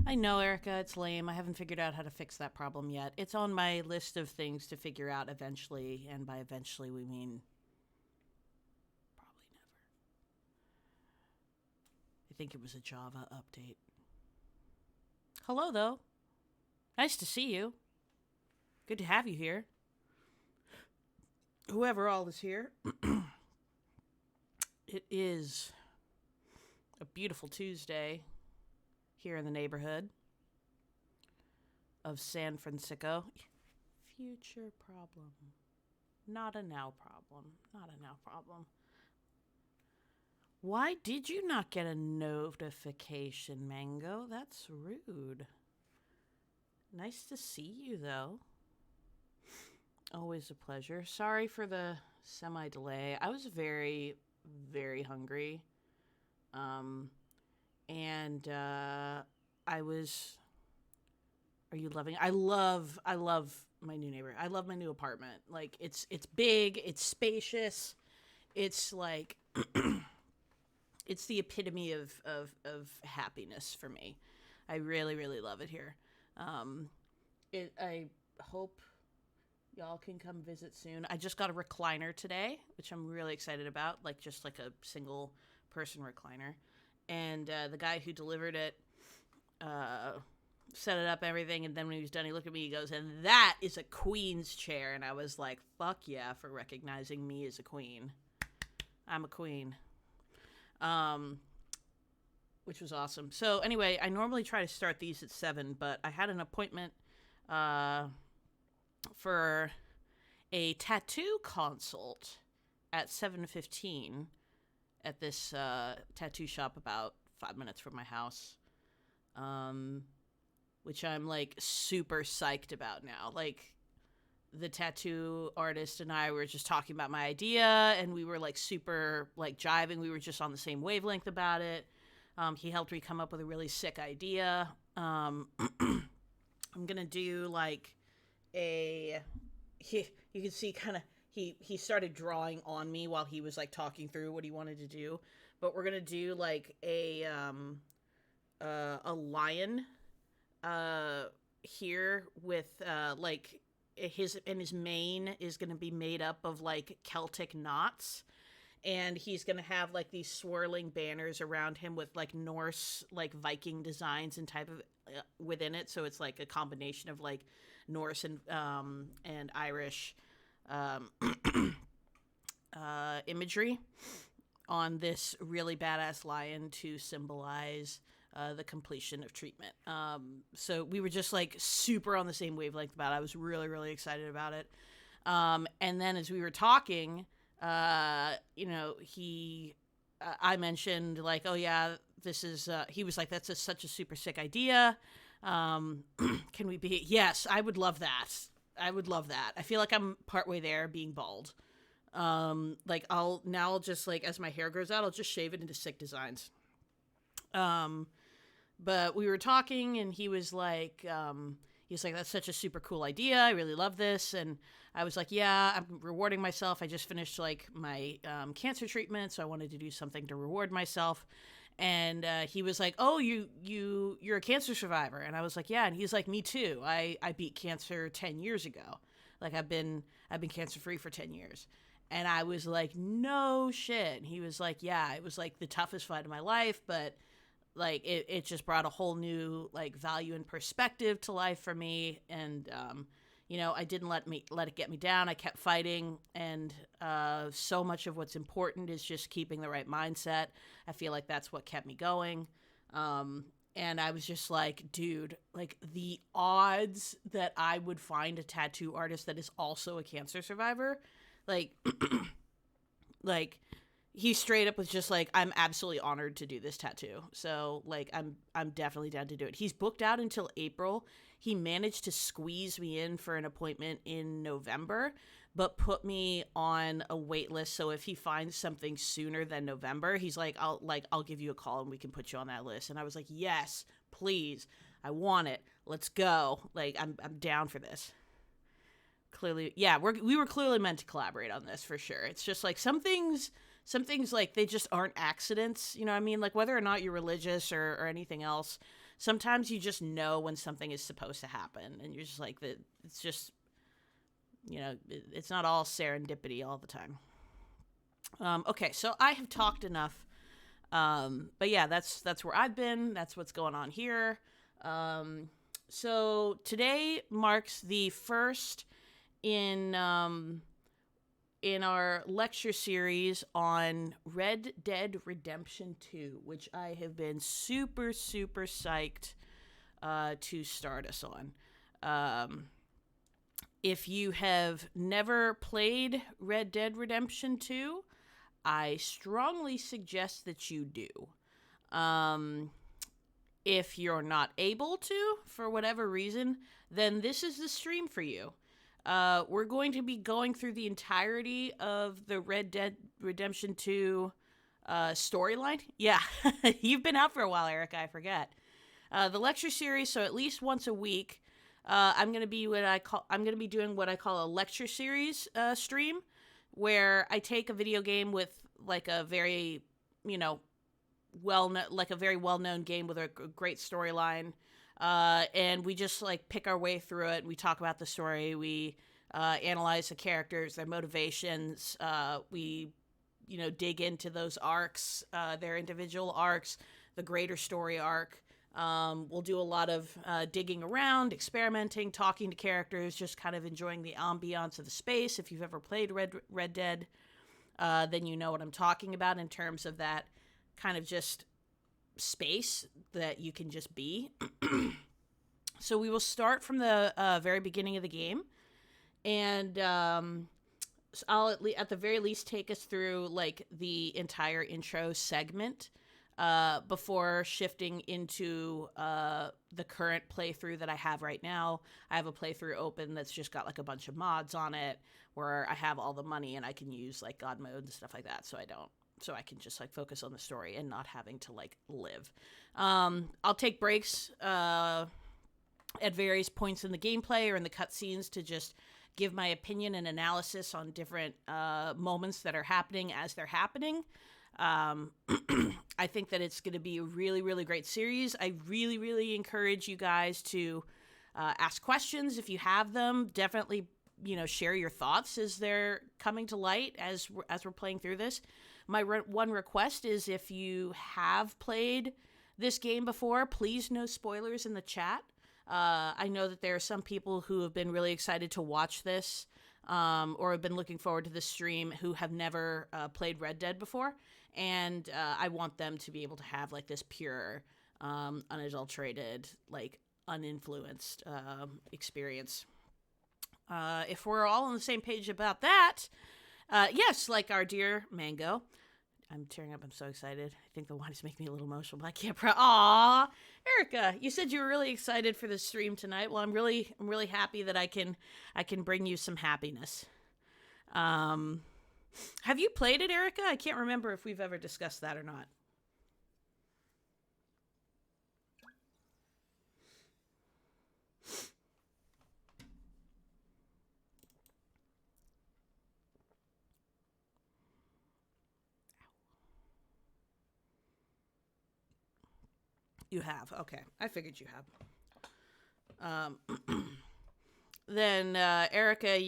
I know, Erica, it's lame. I haven't figured out how to fix that problem yet. It's on my list of things to figure out eventually, and by eventually we mean probably never. I think it was a Java update. Hello, though. Nice to see you. Good to have you here. Whoever all is here, it is a beautiful Tuesday here in the neighborhood of San Francisco. Future problem. Not a now problem. Not a now problem. Why did you not get a notification, Mango? That's rude. Nice to see you, though. Always a pleasure. Sorry for the semi delay. I was very, very hungry. Um, and I was. Are you loving? I love my new neighbor. I love my new apartment. Like it's big. It's spacious. It's like it's the epitome of happiness for me. I really really love it here. Um, I hope y'all can come visit soon. I just got a recliner today, which I'm really excited about. Like just like a single person recliner, and the guy who delivered it uh, set it up, everything, and then when he was done, he looked at me. He goes, "And that is a queen's chair." And I was like, "Fuck yeah!" for recognizing me as a queen. I'm a queen. Um, which was awesome. So anyway, I normally try to start these at 7, but I had an appointment uh, for a tattoo consult at 7:15 at this tattoo shop about 5 minutes from my house. Um, which I'm like super psyched about now. Like the tattoo artist and I were just talking about my idea, and we were like super like jiving. We were just on the same wavelength about it. He helped me come up with a really sick idea. I'm gonna do like a you can see kind of he started drawing on me while he was like talking through what he wanted to do, but we're gonna do like a lion uh here with like his mane is going to be made up of like Celtic knots, and he's going to have like these swirling banners around him with like Norse like Viking designs and type of within it, so it's like a combination of like Norse and Irish um imagery on this really badass lion to symbolize the completion of treatment. So we were just like super on the same wavelength about it. I was really, really excited about it. And then as we were talking, I mentioned like, oh yeah, this is, he was like, that's such a super sick idea. Can we be, yes, I would love that. I would love that. I feel like I'm partway there being bald. Like I'll just like, as my hair grows out, I'll just shave it into sick designs. Um, but we were talking, and he's like, that's such a super cool idea. I really love this. And I was like, yeah, I'm rewarding myself. I just finished like my cancer treatment, so I wanted to do something to reward myself. And he was like, oh, you're a cancer survivor. And I was like, yeah. And he's like, me too. I beat cancer 10 years ago. Like I've been cancer free for 10 years. And I was like, no shit. And he was like, yeah, it was like the toughest fight of my life, but like it just brought a whole new like value and perspective to life for me. And I didn't let it get me down. I kept fighting, and so much of what's important is just keeping the right mindset. I feel like that's what kept me going. And I was just like, dude, like the odds that I would find a tattoo artist that is also a cancer survivor, like like he straight up was just like, I'm absolutely honored to do this tattoo. So like I'm definitely down to do it. He's booked out until April. He managed to squeeze me in for an appointment in November, but put me on a wait list. So if he finds something sooner than November, he's like, I'll give you a call and we can put you on that list. And I was like, yes, please. I want it. Let's go. Like I'm down for this. Clearly, yeah, we were clearly meant to collaborate on this for sure. It's just like some things some things, like, they just aren't accidents, you know what I mean? Like, whether or not you're religious or anything else, sometimes you just know when something is supposed to happen, and you're just like, it's just, you know, it's not all serendipity all the time. Okay, so I have talked enough. But yeah, that's where I've been. That's what's going on here. So today marks the first in our lecture series on Red Dead Redemption 2, which I have been super, super psyched to start us on. If you have never played Red Dead Redemption 2, I strongly suggest that you do. If you're not able to, for whatever reason, then this is the stream for you. We're going to be going through the entirety of the Red Dead Redemption 2 storyline. Yeah, you've been out for a while, Erica, I forget. The lecture series, so at least once a week, I'm going to be doing what I call a lecture series stream, where I take a video game with, like, a very, you know, a very well-known game with a great storyline, and we just, like, pick our way through it. We talk about the story. We analyze the characters, their motivations. We, you know, dig into those arcs, their individual arcs, the greater story arc. We'll do a lot of digging around, experimenting, talking to characters, just kind of enjoying the ambiance of the space. If you've ever played Red Dead, then you know what I'm talking about in terms of that kind of just space that you can just be. So we will start from the very beginning of the game, and so I'll at the very least take us through, like, the entire intro segment before shifting into the current playthrough that I have right now. I have a playthrough open that's just got, like, a bunch of mods on it where I have all the money and I can use, like, God mode and stuff like that, so I can just, like, focus on the story and not having to, like, live. I'll take breaks at various points in the gameplay or in the cutscenes to just give my opinion and analysis on different moments that are happening as they're happening. I think that it's going to be a really, really great series. I really, really encourage you guys to ask questions if you have them. Definitely, you know, share your thoughts as they're coming to light as we're playing through this. My one request is, if you have played this game before, please no spoilers in the chat. I know that there are some people who have been really excited to watch this or have been looking forward to this stream who have never played Red Dead before. And I want them to be able to have, like, this pure, unadulterated, like, uninfluenced experience. If we're all on the same page about that, yes, like our dear Mango. I'm tearing up. I'm so excited. I think the wine is making me a little emotional, but I can't. Aw, Erica, you said you were really excited for the stream tonight. Well, I'm really happy that I can bring you some happiness. Have you played it, Erica? I can't remember if we've ever discussed that or not. You have. Okay. I figured you have. Then, Erica,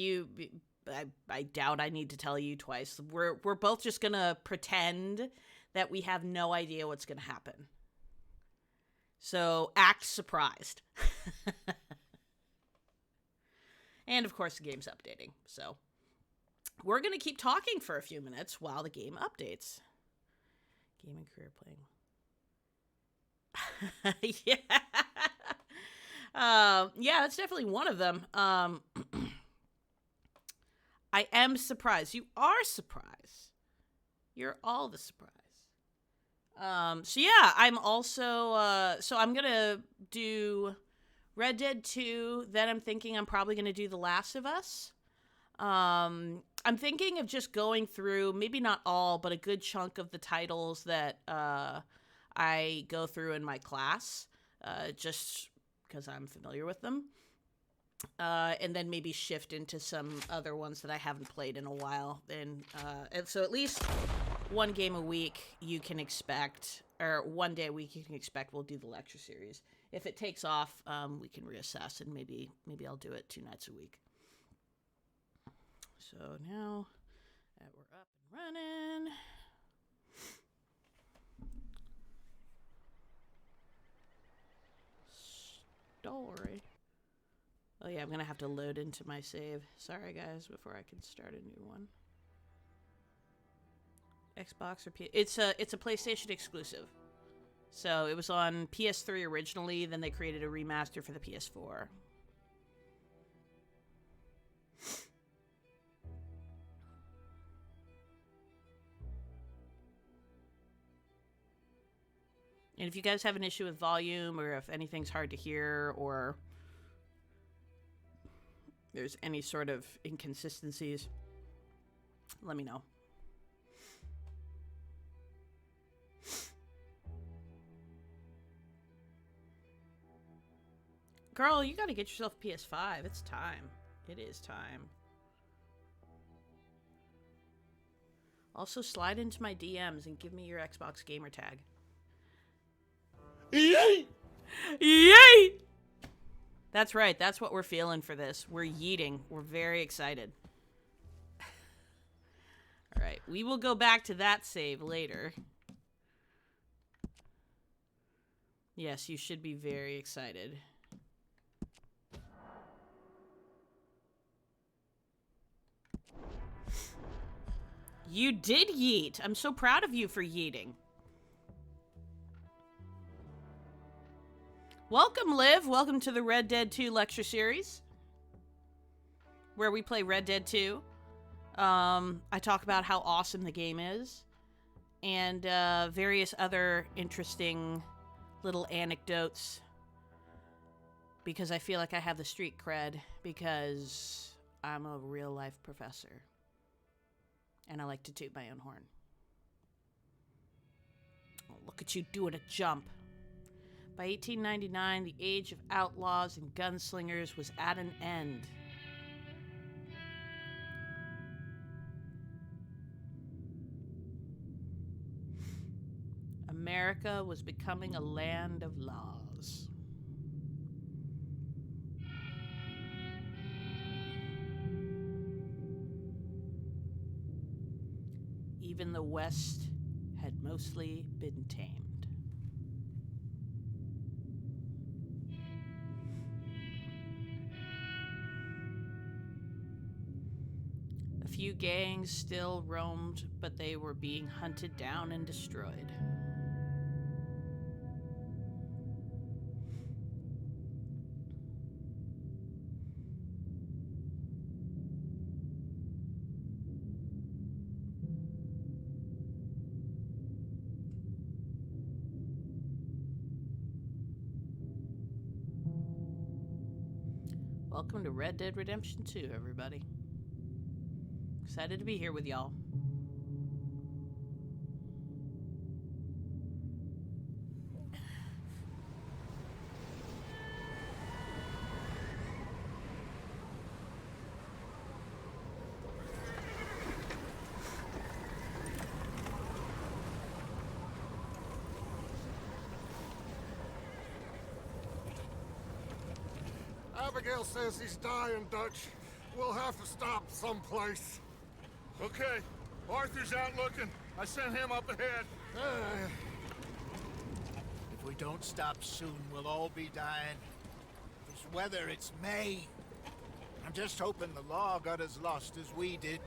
I doubt I need to tell you twice. We're both just going to pretend that we have no idea what's going to happen. So, act surprised. And, of course, the game's updating. So, we're going to keep talking for a few minutes while the game updates. Game and career playing. Yeah. Yeah, that's definitely one of them. I am surprised. You are surprised. You're all the surprise. So yeah, I'm also, so I'm gonna do Red Dead 2, then I'm thinking I'm probably gonna do The Last of Us. I'm thinking of just going through, maybe not all, but a good chunk of the titles that, I go through in my class, just because I'm familiar with them. And then maybe shift into some other ones that I haven't played in a while. And so at least one game a week you can expect, or one day a week you can expect we'll do the lecture series. If it takes off, we can reassess, and maybe I'll do it 2 nights a week. So now that we're up and running, story. Oh yeah, I'm gonna have to load into my save. Sorry guys, before I can start a new one. Xbox or it's a PlayStation exclusive. So it was on PS3 originally, then they created a remaster for the PS4. And if you guys have an issue with volume, or if anything's hard to hear, or there's any sort of inconsistencies, let me know. Girl, you gotta get yourself a PS5. It's time. It is time. Also, slide into my DMs and give me your Xbox gamer tag. Yay! Yay! That's right. That's what we're feeling for this. We're yeeting. We're very excited. All right. We will go back to that save later. Yes, you should be very excited. You did yeet. I'm so proud of you for yeeting. Welcome, Liv. Welcome to the Red Dead 2 lecture series, where we play Red Dead 2. I talk about how awesome the game is, and various other interesting little anecdotes, because I feel like I have the street cred, because I'm a real-life professor, and I like to toot my own horn. Oh, look at you doing a jump. By 1899, the age of outlaws and gunslingers was at an end. America was becoming a land of laws. Even the West had mostly been tamed. A few gangs still roamed, but they were being hunted down and destroyed. Welcome to Red Dead Redemption 2, everybody. Excited to be here with y'all. Abigail says he's dying, Dutch. We'll have to stop someplace. Okay. Arthur's out looking. I sent him up ahead. If we don't stop soon, we'll all be dying. This weather, it's May. I'm just hoping the law got as lost as we did.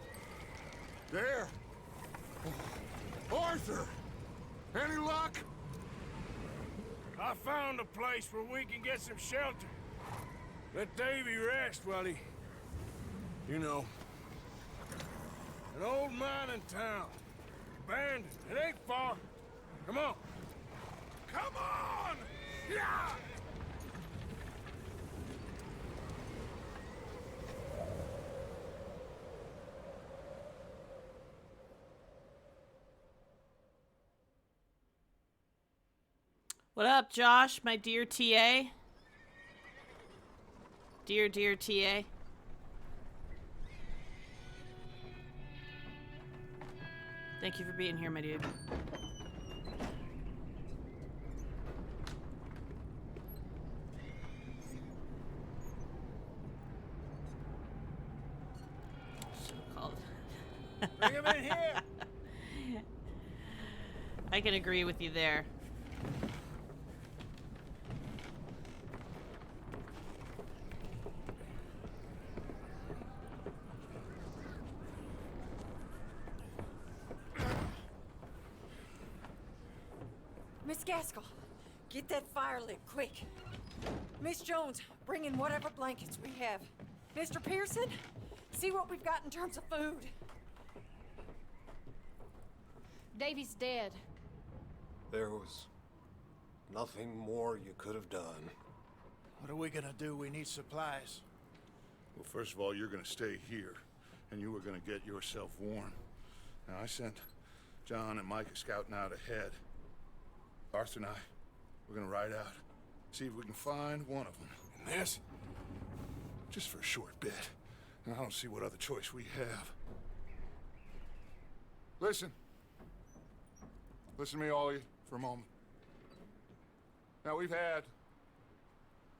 There. Arthur! Any luck? I found a place where we can get some shelter. Let Davy rest while he... You know. An old mining town. Abandoned. It ain't far. Come on. Come on! Yeah! What up, Josh, my dear TA? Dear TA. Thank you for being here, my dude. So-called. Bring him in here! I can agree with you there. Miss Gaskell, get that fire lit, quick. Miss Jones, bring in whatever blankets we have. Mr. Pearson, see what we've got in terms of food. Davy's dead. There was nothing more you could have done. What are we gonna do? We need supplies. Well, first of all, you're gonna stay here, and you are gonna get yourself warm. Now, I sent John and Micah scouting out ahead. Arthur and I, we're gonna ride out, see if we can find one of them. And this, just for a short bit. And I don't see what other choice we have. Listen. Listen to me, all of you, for a moment. Now, we've had,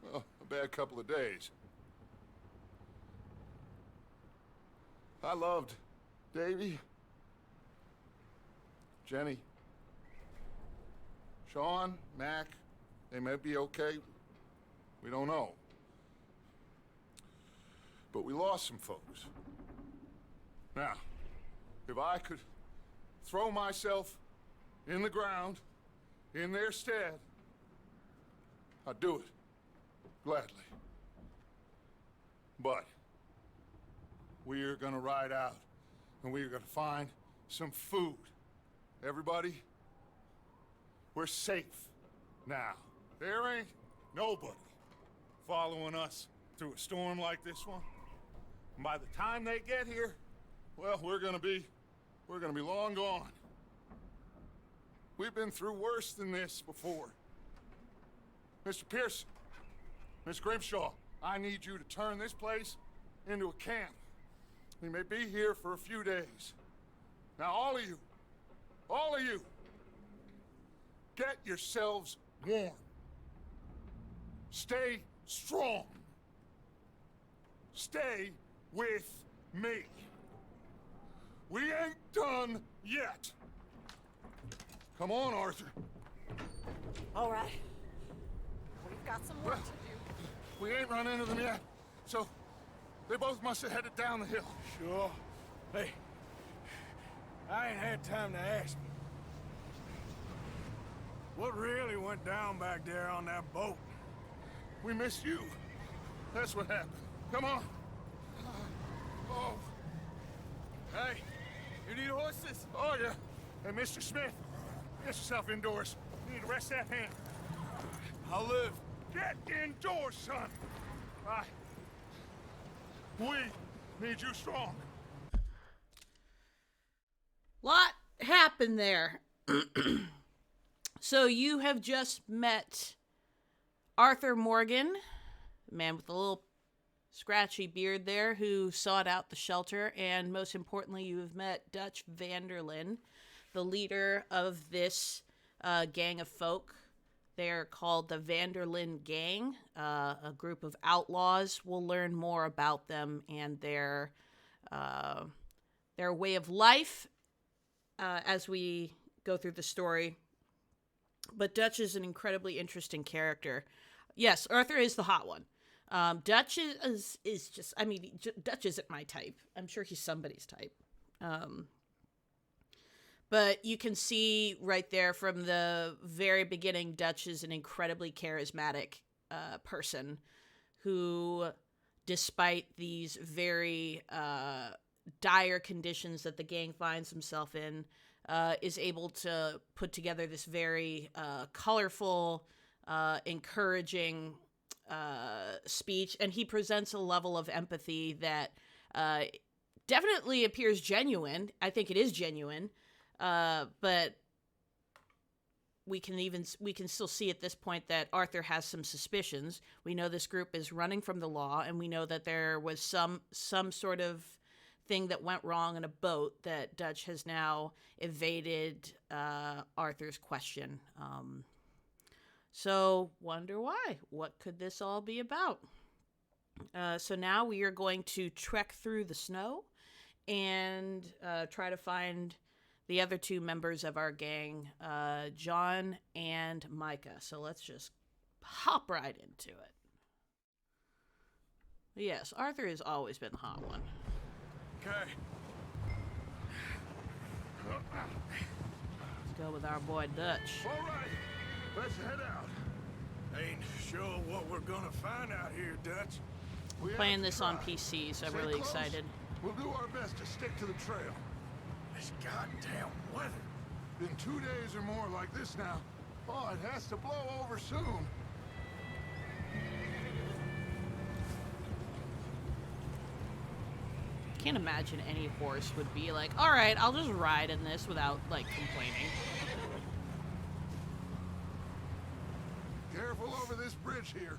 well, a bad couple of days. I loved Davy, Jenny, Sean, Mac. They may be okay. We don't know. But we lost some folks. Now, if I could throw myself in the ground in their stead, I'd do it gladly. But we are gonna ride out and we are gonna find some food. Everybody, we're safe now. There ain't nobody following us through a storm like this one. And by the time they get here, well, we're gonna be long gone. We've been through worse than this before. Mr. Pearson, Miss Grimshaw, I need you to turn this place into a camp. We may be here for a few days. Now, all of you, get yourselves warm. Stay strong. Stay with me. We ain't done yet. Come on, Arthur. All right. We've got some work to do. We ain't run into them yet, so they both must have headed down the hill. Sure. Hey, I ain't had time to ask. What really went down back there on that boat? We missed you. That's what happened. Come on. Oh. Hey, you need horses? Oh, yeah. Hey, Mr. Smith, get yourself indoors. You need to rest that hand. I'll live. Get indoors, son. We need you strong. Lot happened there. So you have just met Arthur Morgan, the man with the little scratchy beard there, who sought out the shelter, and most importantly, you have met Dutch van der Linde, the leader of this gang of folk. They're called the Van der Linde Gang, a group of outlaws. We'll learn more about them and their way of life as we go through the story. But Dutch is an incredibly interesting character. Yes, Arthur is the hot one. Dutch is just, I mean, Dutch isn't my type. I'm sure he's somebody's type. But you can see right there from the very beginning, Dutch is an incredibly charismatic person who, despite these very dire conditions that the gang finds himself in, is able to put together this very colorful, encouraging speech. And he presents a level of empathy that definitely appears genuine. I think it is genuine. But we can still see at this point that Arthur has some suspicions. We know this group is running from the law, and we know that there was some sort of thing that went wrong in a boat that Dutch has now evaded Arthur's question. So wonder why. What could this all be about? So now we are going to trek through the snow and try to find the other two members of our gang, John and Micah. So let's just hop right into it. Yes, Arthur has always been the hot one. Okay. Let's go with our boy Dutch. All right. Let's head out. Ain't sure what we're gonna find out here, Dutch. We have Playing to this on try. PC, so I'm Stay really close. excited. We'll do our best to stick to the trail. This goddamn weather. Been 2 days or more like this now. Oh, it has to blow over soon. Can't imagine any horse would be like, all right, I'll just ride in this without, like, complaining. Careful over this bridge here.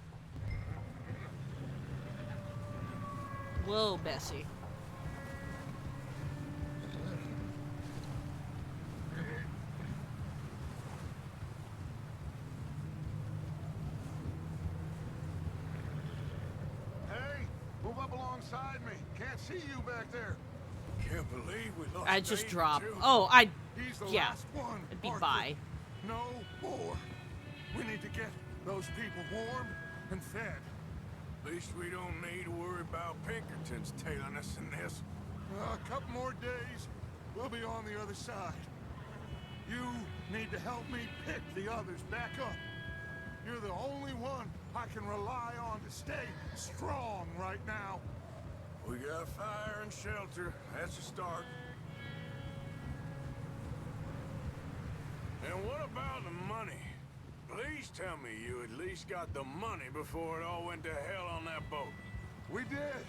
Whoa, Bessie. Hey, move up alongside me. Can't see you back there. Can't believe we lost I just Davey, dropped. too. Oh, He's the yeah. last one. It'd be Arthur. bye. No more. We need to get those people warm and fed. At least we don't need to worry about Pinkertons tailing us in this. A couple more days, we'll be on the other side. You need to help me pick the others back up. You're the only one I can rely on to stay strong right now. We got fire and shelter. That's a start. And what about the money? Please tell me you at least got the money before it all went to hell on that boat. We did.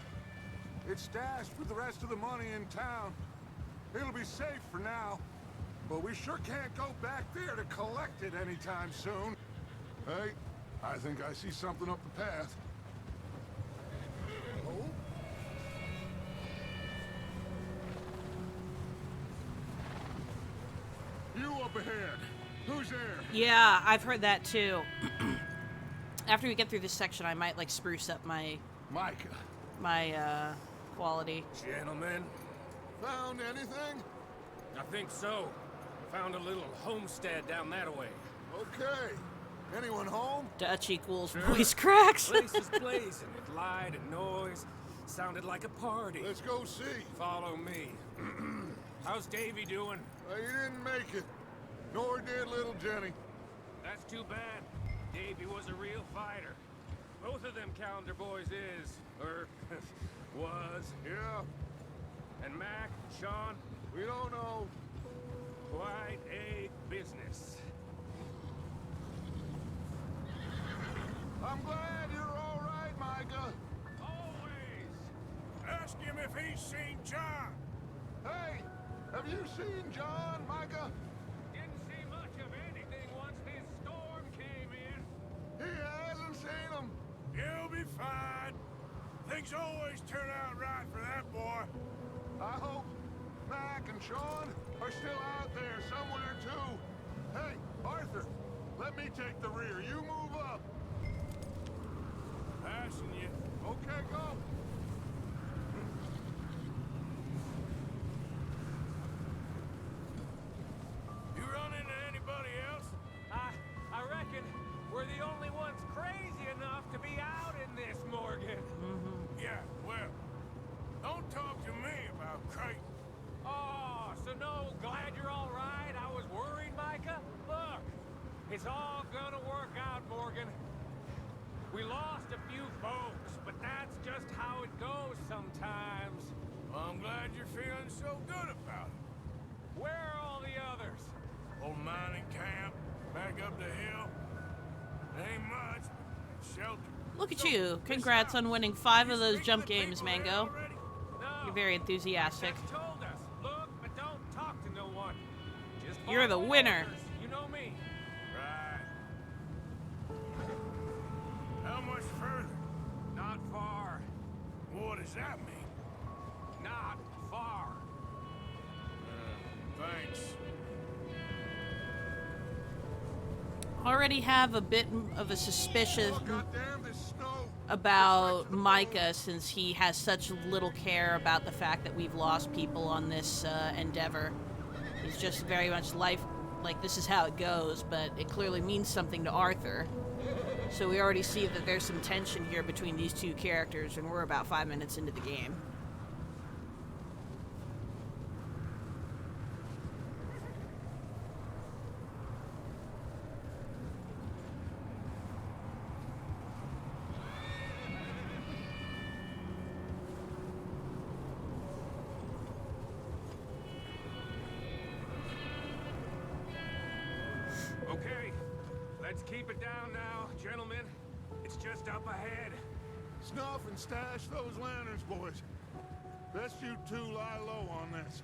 It's stashed with the rest of the money in town. It'll be safe for now. But we sure can't go back there to collect it anytime soon. Hey, I think I see something up the path. Oh? You up ahead. Who's there? Yeah, I've heard that too. After we get through this section, I might, like, spruce up my Micah. quality. Gentlemen, Found anything? I think so. Found a little homestead down that way. Okay. Anyone home? Dutch equals voice cracks. Place was blazing with light and noise. Sounded like a party. Let's go see. Follow me. How's Davy doing? He didn't make it. Nor did little Jenny. That's too bad. Davy was a real fighter. Both of them Calendar boys is, or was. Yeah, And Mac, Sean, we don't know. quite a business. I'm glad you're all right, Micah. always ask him if he's seen John. Hey, have you seen John, Micah? Didn't see much of anything once this storm came in. He hasn't seen him. You'll be fine. Things always turn out right for that boy. I hope Mac and Sean are still out there somewhere, too. Hey, Arthur, let me take the rear. You move up. Passing you. Okay, go. You run into anybody else? I reckon we're the only ones crazy enough to be out in this, Morgan. Yeah, well, don't talk to me about Creighton. Oh, so no, glad you're all right. I was worried, Micah. Look, it's all gonna work out, Morgan. We lost a few folks, but that's just how it goes sometimes. Well, I'm glad you're feeling so good about it. Where are all the others? Old mining camp, back up the hill. Ain't much, but shelter. Look at you. Congrats on winning 5 of those jump games, Mango. No. You're very enthusiastic. Just told us. Look, but don't talk to no one. Just You're the follow winner. orders. You know me. Right. How much further? Not far. What does that mean? Not far. Thanks. Already have a bit of a suspicion Oh, goddamn this snow! about Micah since he has such little care about the fact that we've lost people on this endeavor. He's just very much like this is how it goes, but it clearly means something to Arthur. So we already see that there's some tension here between these two characters, and we're about 5 minutes into the game. Okay, let's keep it down now, gentlemen. It's just up ahead. Snuff and stash those lanterns, boys. Best you two lie low on this.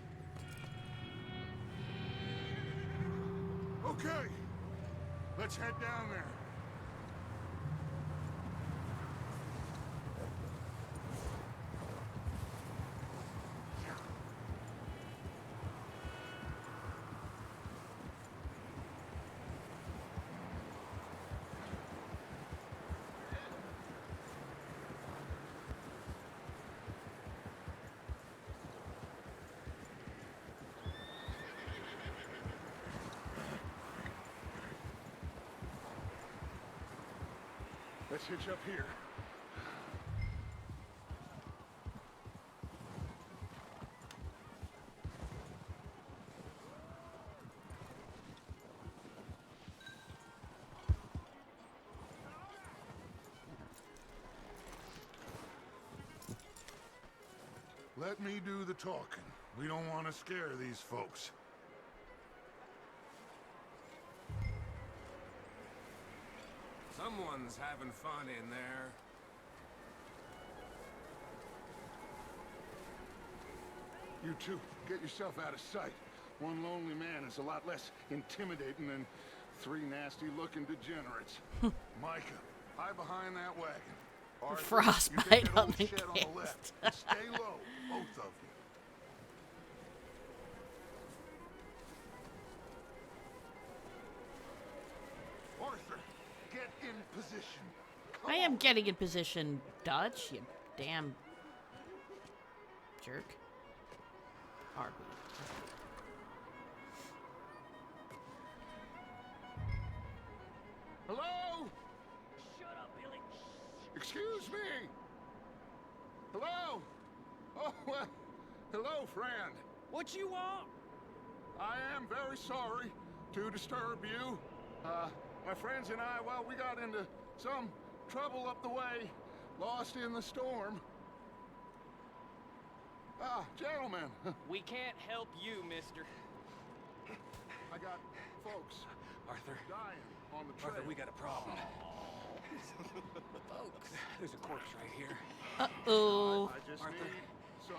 Okay, let's head down there. Let's hitch up here. Let me do the talking. We don't want to scare these folks. Someone's having fun in there. You two, get yourself out of sight. One lonely man is a lot less intimidating than three nasty-looking degenerates. Micah, hide behind that wagon. Arthur, Frostbite you take that on old the shed on the left. cast. And stay low, both of you. Arthur, get in position. I am getting in position, Dutch, you damn jerk. Arby. Hello? Shut up, Billy. Excuse me. Hello? Oh, well, hello, friend. What you want? I am very sorry to disturb you. My friends and I, well, we got into some trouble up the way, lost in the storm. Ah, gentlemen, We can't help you, mister. I got folks Arthur, dying on the trail. Arthur, we got a problem. Folks, there's a corpse right here. Uh-oh. I just Arthur, need some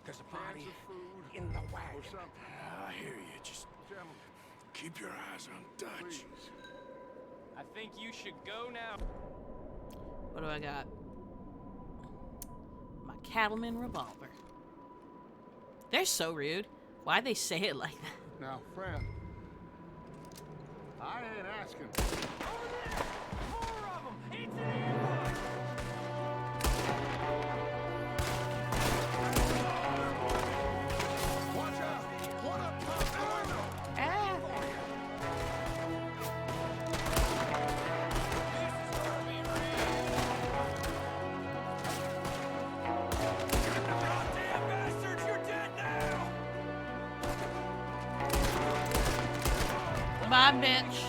There's a cans body of food in the or wagon. something. I hear you. Just Gentlemen, keep your eyes on Dutch. please. I think you should go now. What do I got? My Cattleman revolver. They're so rude. Why'd they say it like that? Now, friend, I ain't asking. Watch out! One up top the window! Goddamn bastards, you're dead now! Bye, bitch.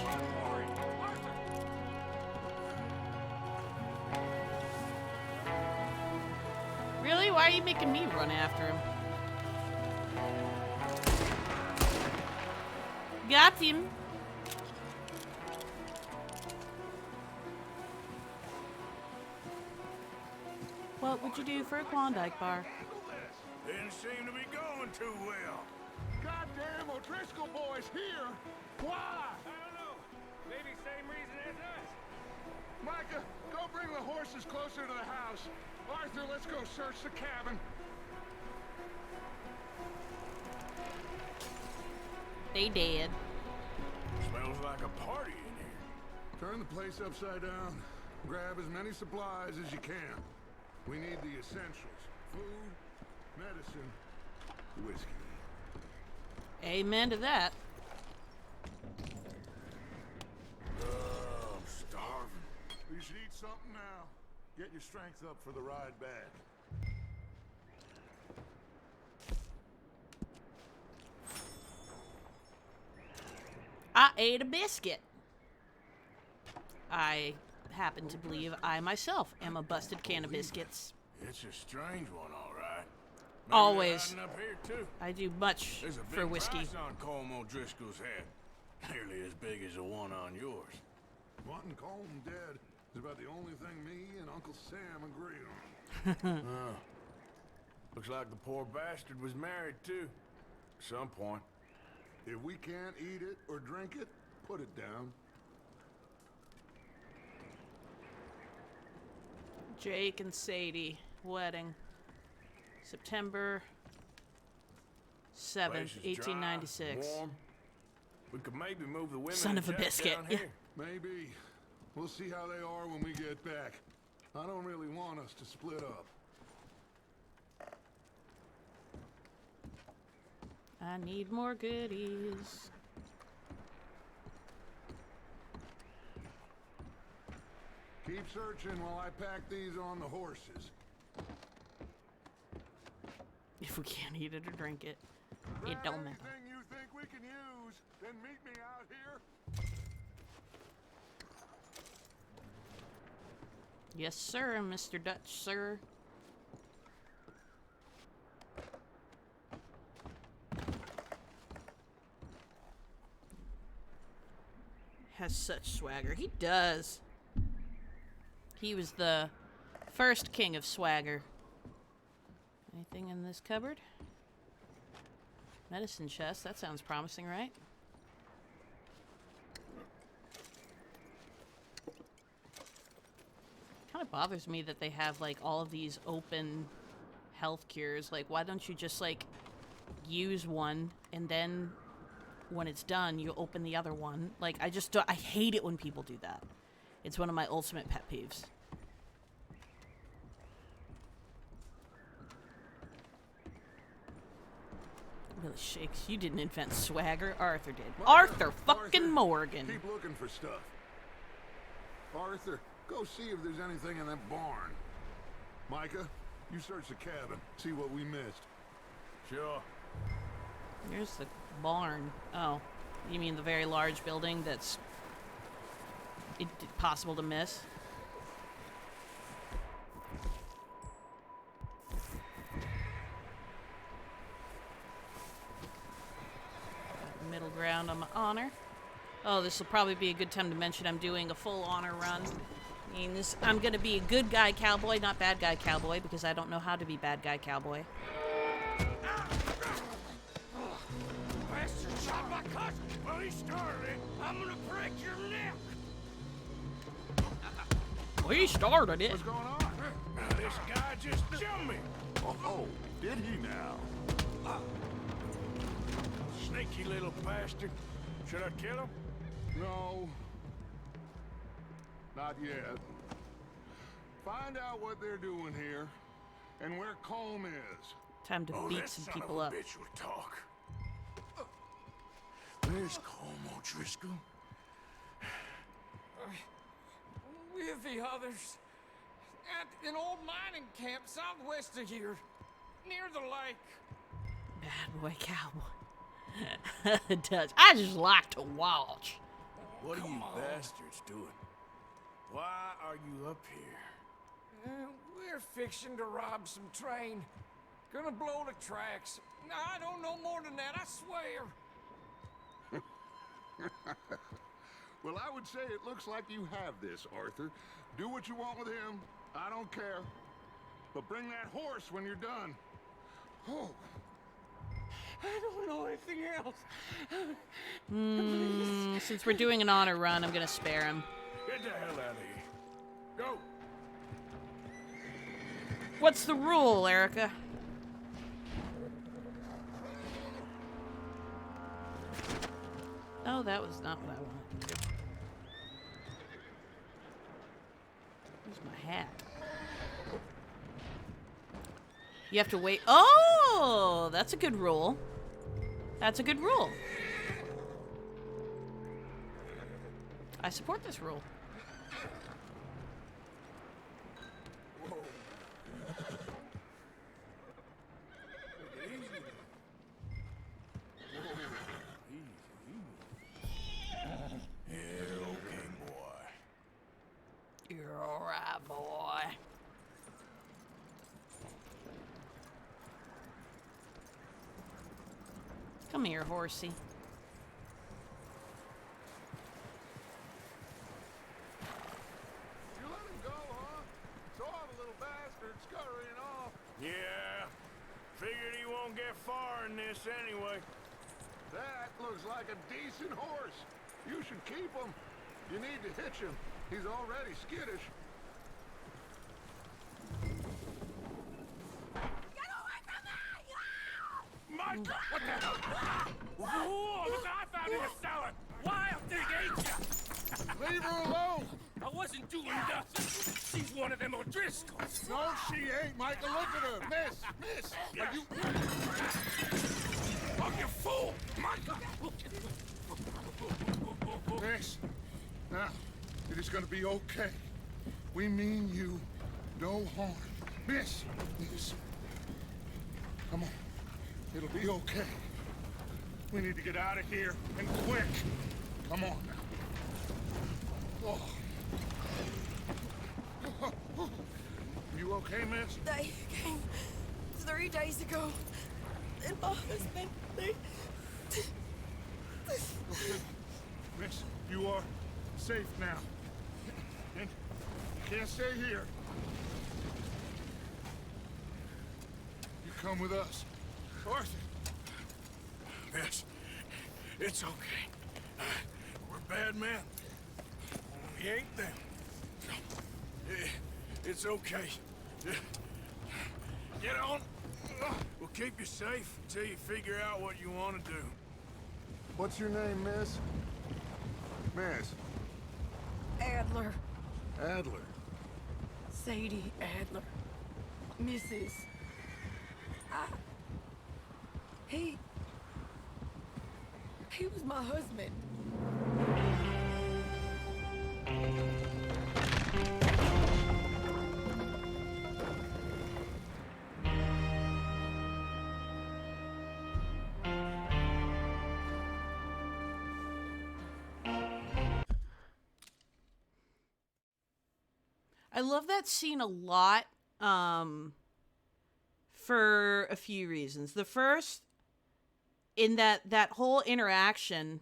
Really? Why are you making me run after him? Got him. What would you do for a Klondike bar? Didn't seem to be going too well. Goddamn O'Driscoll boys here! Why? I don't know. Maybe same reason as us. Micah, go bring the horses closer to the house. Arthur, let's go search the cabin. They dead. Smells like a party in here. Turn the place upside down. Grab as many supplies as you can. We need the essentials. Food, medicine, whiskey. Amen to that. I'm starving. You should eat something now. Get your strength up for the ride back. I ate a biscuit. I happen to believe I myself am a busted can of biscuits. It's a strange one, all right. Maybe Always. they're hiding up here, too. I do much There's a big for whiskey. price on Colm O'Driscoll's head. Nearly as big as the one on yours. Wanting Colm dead is about the only thing me and Uncle Sam agree on. Looks like the poor bastard was married, too. At some point. If we can't eat it or drink it, put it down. Jake and Sadie wedding. September 7th, Place is dry, 1896. warm. We could maybe move the women Son and of a Jack biscuit. down Yeah. here. Maybe. We'll see how they are when we get back. I don't really want us to split up. I need more goodies. Keep searching while I pack these on the horses. If we can't eat it or drink it, it Grab don't matter. anything you think we can use, then meet me out here. Yes, sir, Mr. Dutch, sir. Has such swagger. He does. He was the first king of swagger. Anything in this cupboard? Medicine chest. That sounds promising, right? Kind of bothers me that they have like all of these open health cures. Like, why don't you just like use one and then when it's done you open the other one? Like, I just don't, I hate it when people do that. It's one of my ultimate pet peeves. Really shakes. You didn't invent swagger. Arthur did. Arthur fucking Morgan. Keep looking for stuff. Arthur, go see if there's anything in that barn. Micah, you search the cabin. See what we missed. Sure. Here's the barn. Oh, you mean the very large building that's possible to miss? Middle ground on my honor. Oh, this will probably be a good time to mention I'm doing a full honor run. Means I'm gonna be a good guy cowboy, not bad guy cowboy, because I don't know how to be bad guy cowboy. Bastard shot my cousin. Well, he started it. I'm gonna break your neck. We started it. What's going on? This guy just jumped me. Oh, did he now? Sneaky little bastard. Should I kill him? No. Not yet. Find out what they're doing here and where Colm is. Time to beat that some son people of up. a bitch will talk. Where's Colm O'Driscoll? With the others. At an old mining camp southwest of here. Near the lake. Bad boy cowboy. It does. I just like to watch. What are you bastards doing? Why are you up here? We're fixing to rob some train. Gonna blow the tracks. I don't know more than that, I swear. Well, I would say it looks like you have this, Arthur. Do what you want with him. I don't care. But bring that horse when you're done. Oh. I don't know anything else. Since we're doing an honor run, I'm gonna spare him. Get the hell out of here. Go. What's the rule, Erica? No, that was not what I wanted to do. Where's my hat? You have to wait. Oh, that's a good rule. That's a good rule. I support this rule. You're all right, boy. Come here, horsey. You let him go, huh? Saw the little bastard scurrying off. Yeah. Figured he won't get far in this anyway. That looks like a decent horse. You should keep him. You need to hitch him. He's already skittish. Micah! What the hell? Whoa, look what I found in the cellar! Wild thing, ain't ya? Leave her alone! I wasn't doing nothing. She's one of them O'Driscolls. No, she ain't, Michael. Look at her. Miss! Are you... Oh, you fool! Micah! Miss, now, it is gonna be okay. We mean you no harm. Miss! Come on. It'll be okay. We need to get out of here, and quick. Come on now. Oh. You okay, miss? They came 3 days ago. And my husband, they... Miss, you are safe now. And you can't stay here. You come with us. Arthur! Miss, it's okay. We're bad men. We ain't them. It's okay. Get on. We'll keep you safe until you figure out what you want to do. What's your name, miss? Miss. Adler. Adler. Sadie Adler. Mrs. He was my husband. I love that scene a lot for a few reasons. The first, in that whole interaction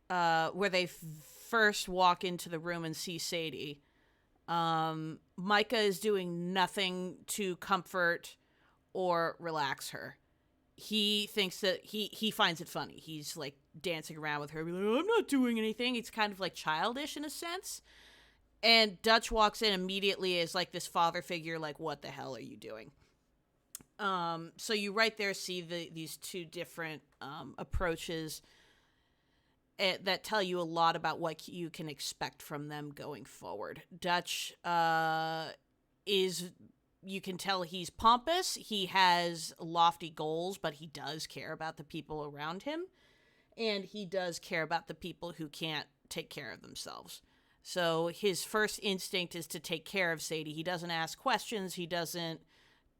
where they first walk into the room and see Sadie, Micah is doing nothing to comfort or relax her. He thinks that he finds it funny. He's like dancing around with her, like, I'm not doing anything. It's kind of like childish in a sense. And Dutch walks in immediately as like this father figure, like, what the hell are you doing? So you right there see these two different approaches that tell you a lot about what you can expect from them going forward. Dutch is, you can tell he's pompous. He has lofty goals, but he does care about the people around him. And he does care about the people who can't take care of themselves. So his first instinct is to take care of Sadie. He doesn't ask questions. He doesn't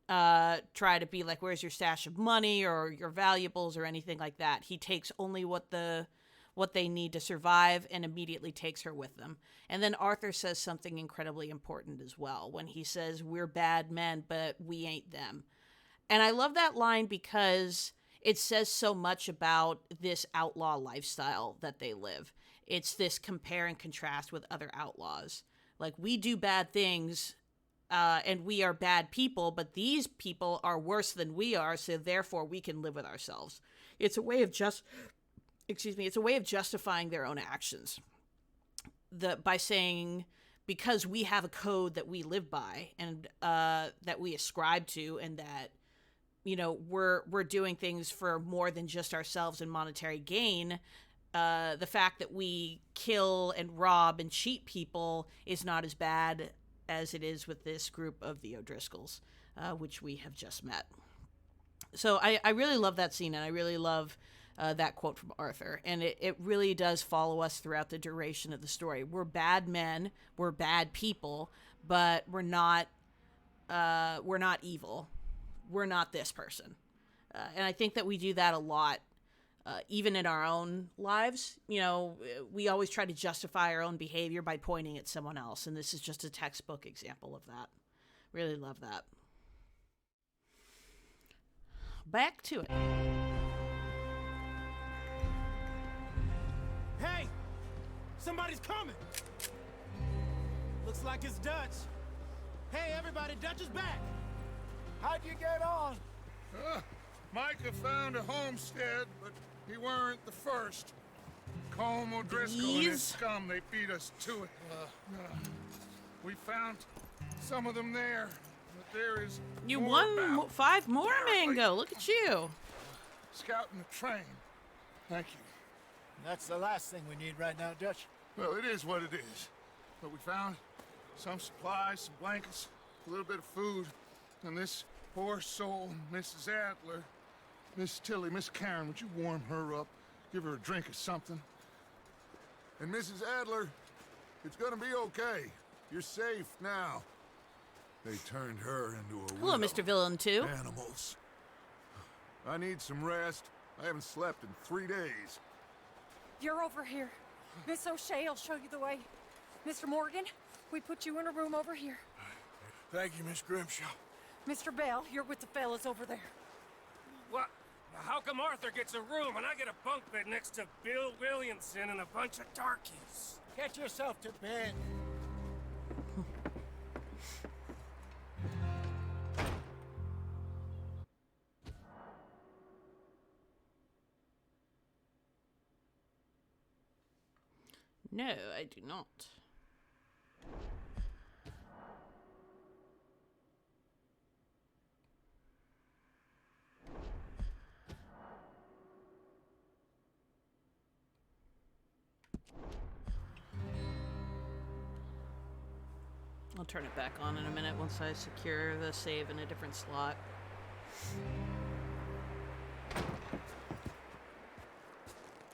try to be like, where's your stash of money or your valuables or anything like that. He takes only what they need to survive and immediately takes her with them. And then Arthur says something incredibly important as well when he says, we're bad men, but we ain't them. And I love that line because it says so much about this outlaw lifestyle that they live. It's this compare and contrast with other outlaws. Like, we do bad things, and we are bad people, but these people are worse than we are, so therefore we can live with ourselves. It's a way of it's a way of justifying their own actions. By saying, because we have a code that we live by and that we ascribe to, and that, you know, we're doing things for more than just ourselves and monetary gain, the fact that we kill and rob and cheat people is not as bad as it is with this group of the O'Driscolls, which we have just met. So I really love that scene, and I really love that quote from Arthur. And it really does follow us throughout the duration of the story. We're bad men, we're bad people, but we're not evil. We're not this person. And I think that we do that a lot, even in our own lives. You know, we always try to justify our own behavior by pointing at someone else. And this is just a textbook example of that. Really love that. Back to it. Hey! Somebody's coming! Looks like it's Dutch. Hey, everybody, Dutch is back! How'd you get on? Micah found a homestead, but he weren't the first. Colm O'Driscoll and his scum, they beat us to it. We found some of them there, but there is You more won about. 5 more, Mango. Look at you. Scouting the train. Thank you. That's the last thing we need right now, Dutch. Well, it is what it is. But we found some supplies, some blankets, a little bit of food, and this poor soul, Mrs. Adler, Miss Tilly, Miss Karen, would you warm her up? Give her a drink or something? And Mrs. Adler, it's gonna be okay. You're safe now. They turned her into a Hello, widow. Mr. Villain, too. Animals. I need some rest. I haven't slept in 3 days. You're over here. Miss O'Shea will show you the way. Mr. Morgan, we put you in a room over here. Thank you, Miss Grimshaw. Mr. Bell, you're with the fellas over there. What? How come Arthur gets a room and I get a bunk bed next to Bill Williamson and a bunch of darkies? Get yourself to bed. No, I do not. I'll turn it back on in a minute once I secure the save in a different slot.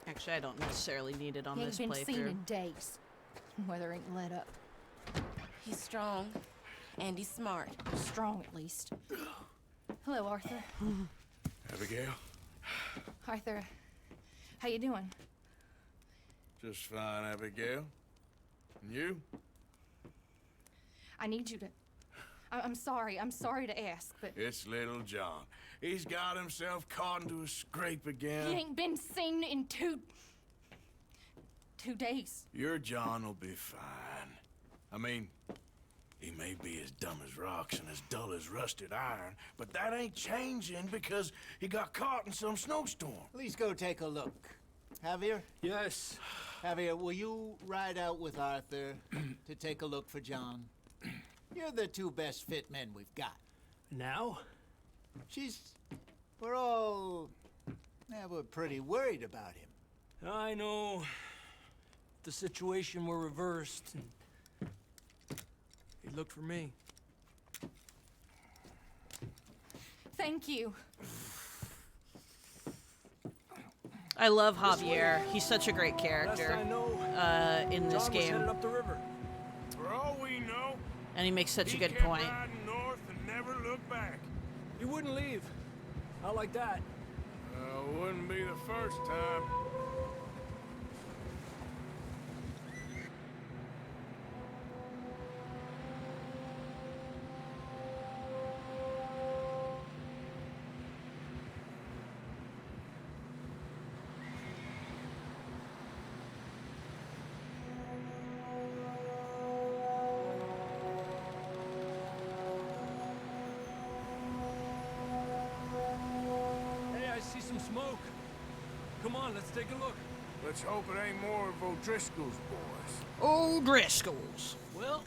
Actually, I don't necessarily need it on He this ain't been seen playthrough. in days. Weather ain't let up. He's strong, and he's smart. Strong, at least. Hello, Arthur. Abigail? Arthur, how you doing? Just fine, Abigail. And you? I need you to... I'm sorry to ask, but... It's little John. He's got himself caught into a scrape again. He ain't been seen in 2 days. Your John will be fine. I mean, he may be as dumb as rocks and as dull as rusted iron, but that ain't changing because he got caught in some snowstorm. Please go take a look. Javier? Yes. Javier, will you ride out with Arthur to take a look for John? You're the 2 best fit men we've got. Now? We're pretty worried about him. I know. If the situation were reversed, and he'd look for me. Thank you. I love Javier. He's such a great Last character I know, in this John was game. headed up the river. For all we know, And he makes such a he good kept point. riding north and never looked back. He wouldn't leave. Not like that. Wouldn't be the first time. Hey, I see some smoke. Come on, let's take a look. Let's hope it ain't more of O'Driscoll's boys. O'Driscolls. Well,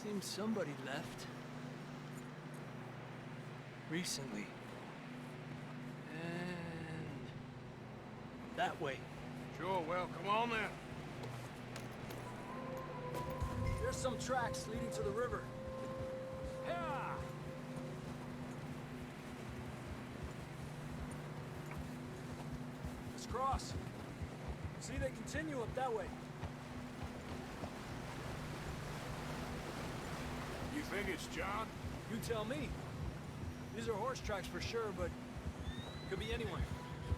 seems somebody left. Recently. And That way. Sure, well, come on then. There's some tracks leading to the river. Yeah. Let's cross. See, they continue up that way. You think it's John? You tell me. These are horse tracks for sure, but could be anyone.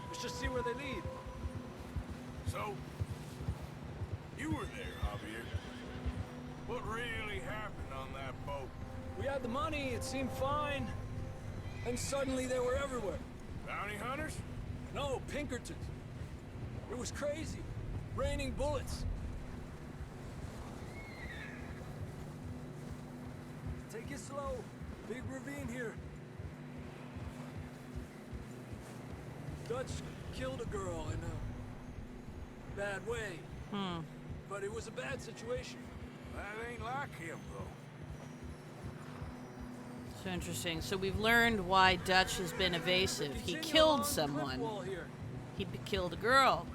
Let's just see where they lead. So, you were there, Javier. What really happened on that boat? We had the money, it seemed fine. And suddenly they were everywhere. Bounty hunters? No, Pinkertons. It was crazy. Raining bullets. Take it slow. Big ravine here. Dutch killed a girl in a bad way. But it was a bad situation. That ain't like him, though. So interesting. So we've learned why Dutch has been evasive. He killed someone. He killed a girl.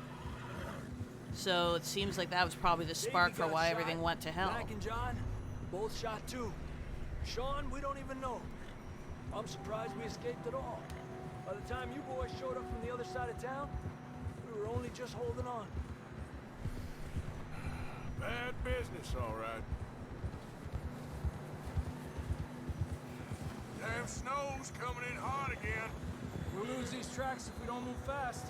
So it seems like that was probably the spark for why everything went to hell. Mac and John, both shot too. Sean, we don't even know. I'm surprised we escaped at all. By the time you boys showed up from the other side of town, we were only just holding on. Bad business, all right. Damn snow's coming in hard again. We'll lose these tracks if we don't move fast.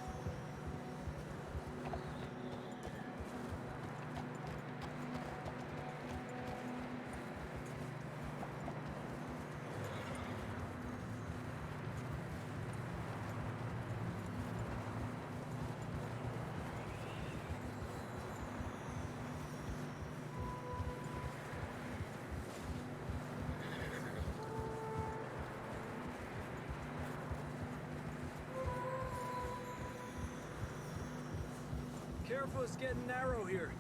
Careful, it's getting narrow here.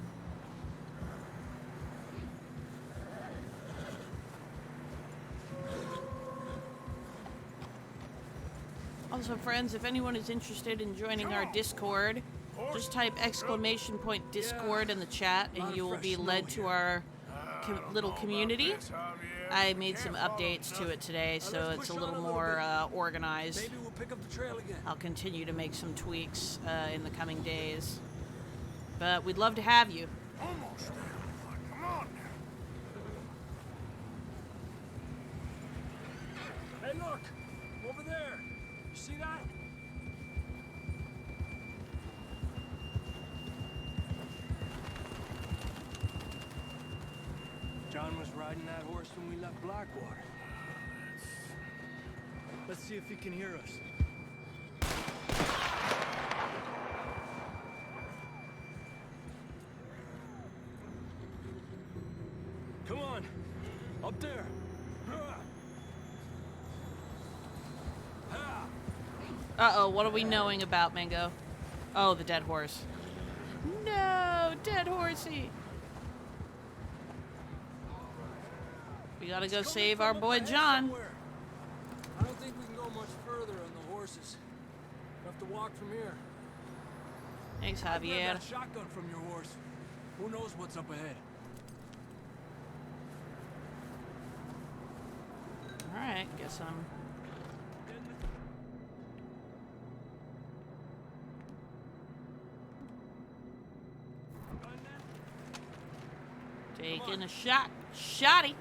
Also, friends, if anyone is interested in joining our Discord, just type !Discord in the chat and you will be led to our little community. I made some updates to it today, so it's a little more organized. Maybe we'll pick up the trail again. I'll continue to make some tweaks in the coming days. But we'd love to have you. Almost there. Come on now. Hey, look! Over there! You see that? John was riding that horse when we left Blackwater. Let's see if he can hear us. Come on! Up there! Uh-oh, what are we knowing about Mango? Oh, the dead horse. No, dead horsey. We gotta go save our boy John. I don't think we can go much further on the horses. We'll have to walk from here. Thanks, Grab Javier. that shotgun from your horse. Who knows what's up ahead? Alright, guess I'm... taking a shot. Shotty.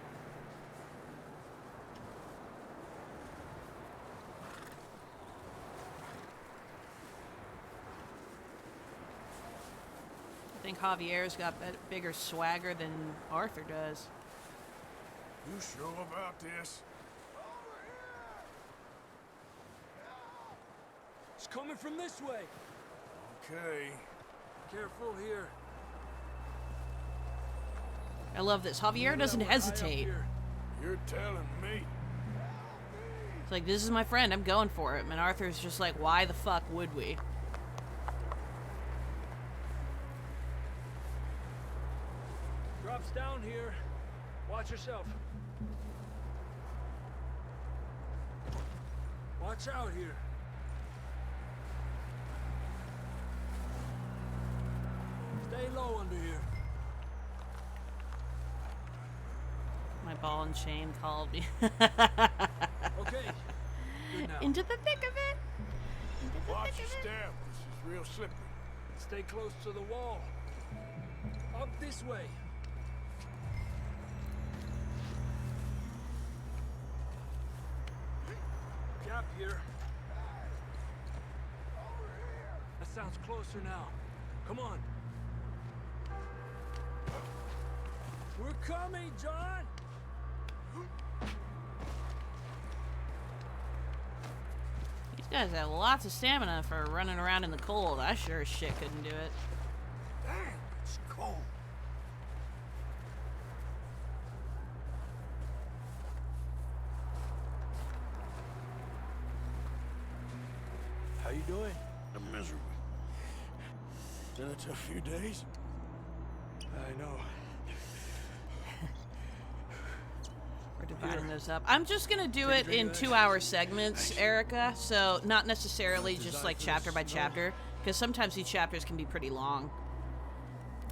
I think Javier's got bigger swagger than Arthur does. You sure about this? It's coming from this way. Okay. Careful here. I love this. Javier doesn't hesitate. You're telling me. It's like, this is my friend. I'm going for it. And Arthur's just like, why the fuck would we? Drops down here. Watch yourself. Watch out here. Stay low under here. My ball and chain called me. Okay. Good now. Into the thick of it. Into the Watch thick your of it. step. This is real slippery. Stay close to the wall. Up this way. Gap here. That sounds closer now. Come on. We're coming, John! These guys have lots of stamina for running around in the cold. I sure as shit couldn't do it. Damn, it's cold. How you doing? I'm miserable. Been a tough few days. I know. We're dividing those up. I'm just gonna do it in 2-hour segments, Erica. So not necessarily just like chapter by chapter, because sometimes these chapters can be pretty long.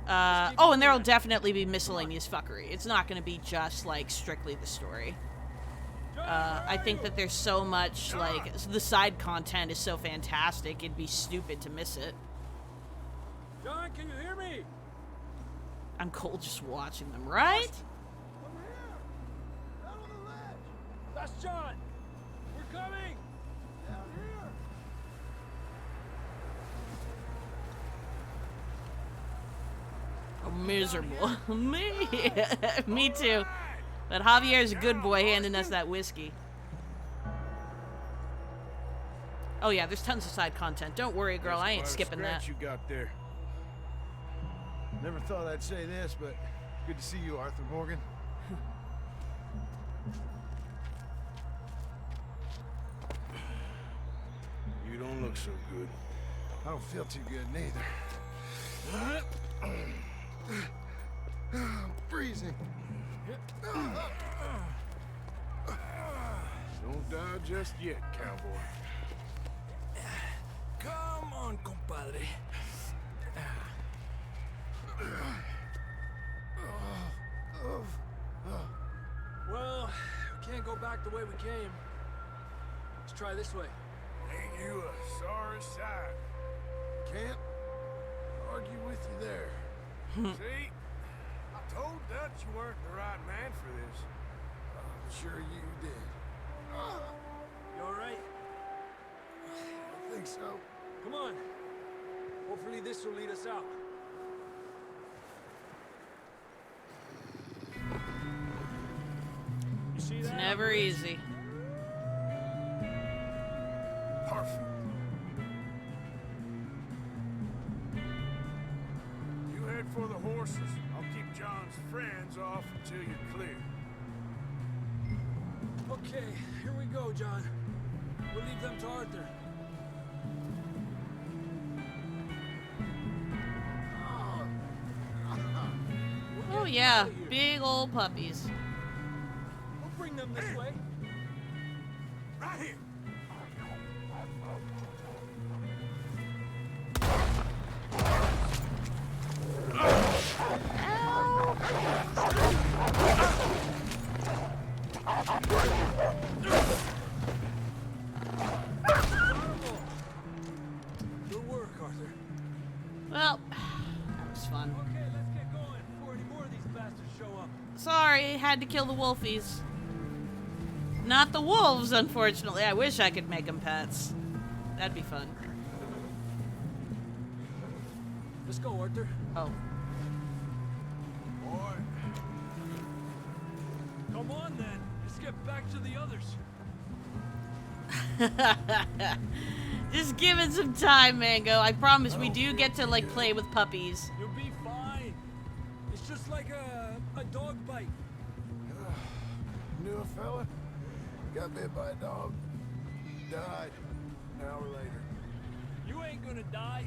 Oh, and there'll definitely be miscellaneous fuckery. It's not gonna be just like strictly the story. I think that there's so much like the side content is so fantastic. It'd be stupid to miss it. John, can you hear me? I'm cold just watching them, right? That's John. We're coming. I'm miserable. Me. Me too. But Javier's a good boy handing us that whiskey. Oh yeah, there's tons of side content. Don't worry, girl. I ain't skipping that. You got there. Never thought I'd say this, but good to see you, Arthur Morgan. You don't look so good. I don't feel too good neither. I'm freezing. Don't die just yet, cowboy. Come on, compadre. Well, we can't go back the way we came. Let's try this way. Ain't you a sorry sight? Can't argue with you there. See? I told Dutch you weren't the right man for this. I'm sure you did. You alright? I think so. Come on. Hopefully this will lead us out. You see It's that? never easy. Perfect. You head for the horses. I'll keep John's friends off until you're clear. Okay, here we go, John. We'll leave them to Arthur. Oh yeah, big old puppies. We'll bring them this way. Right here. Good work, Arthur. Well, that was fun. Okay, let's get going before any more of these bastards show up. Sorry, had to kill the wolfies. Not the wolves, unfortunately. I wish I could make them pets. That'd be fun. Let's go, Arthur. Oh. Boy. Come on, then. Let's get back to the others. Just give it some time, Mango. I promise we do get to, like, play with puppies. You'll be fine. It's just like a dog bite. Knew a fella? Got bit by a dog. Died. An hour later. You ain't gonna die.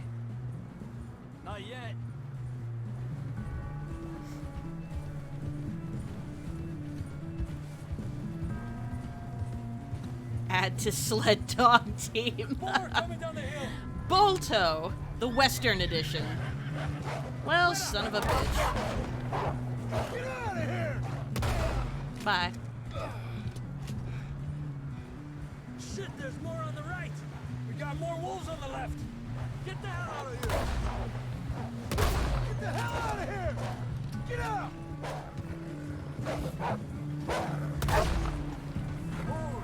Not yet. Add to sled dog team. More coming down the hill. Bolto, the Western edition. Well, son of a bitch. Get out of here! Bye. Shit, there's more on the right. We got more wolves on the left. Get the hell out of here. Get the hell out of here! Get out! Forward.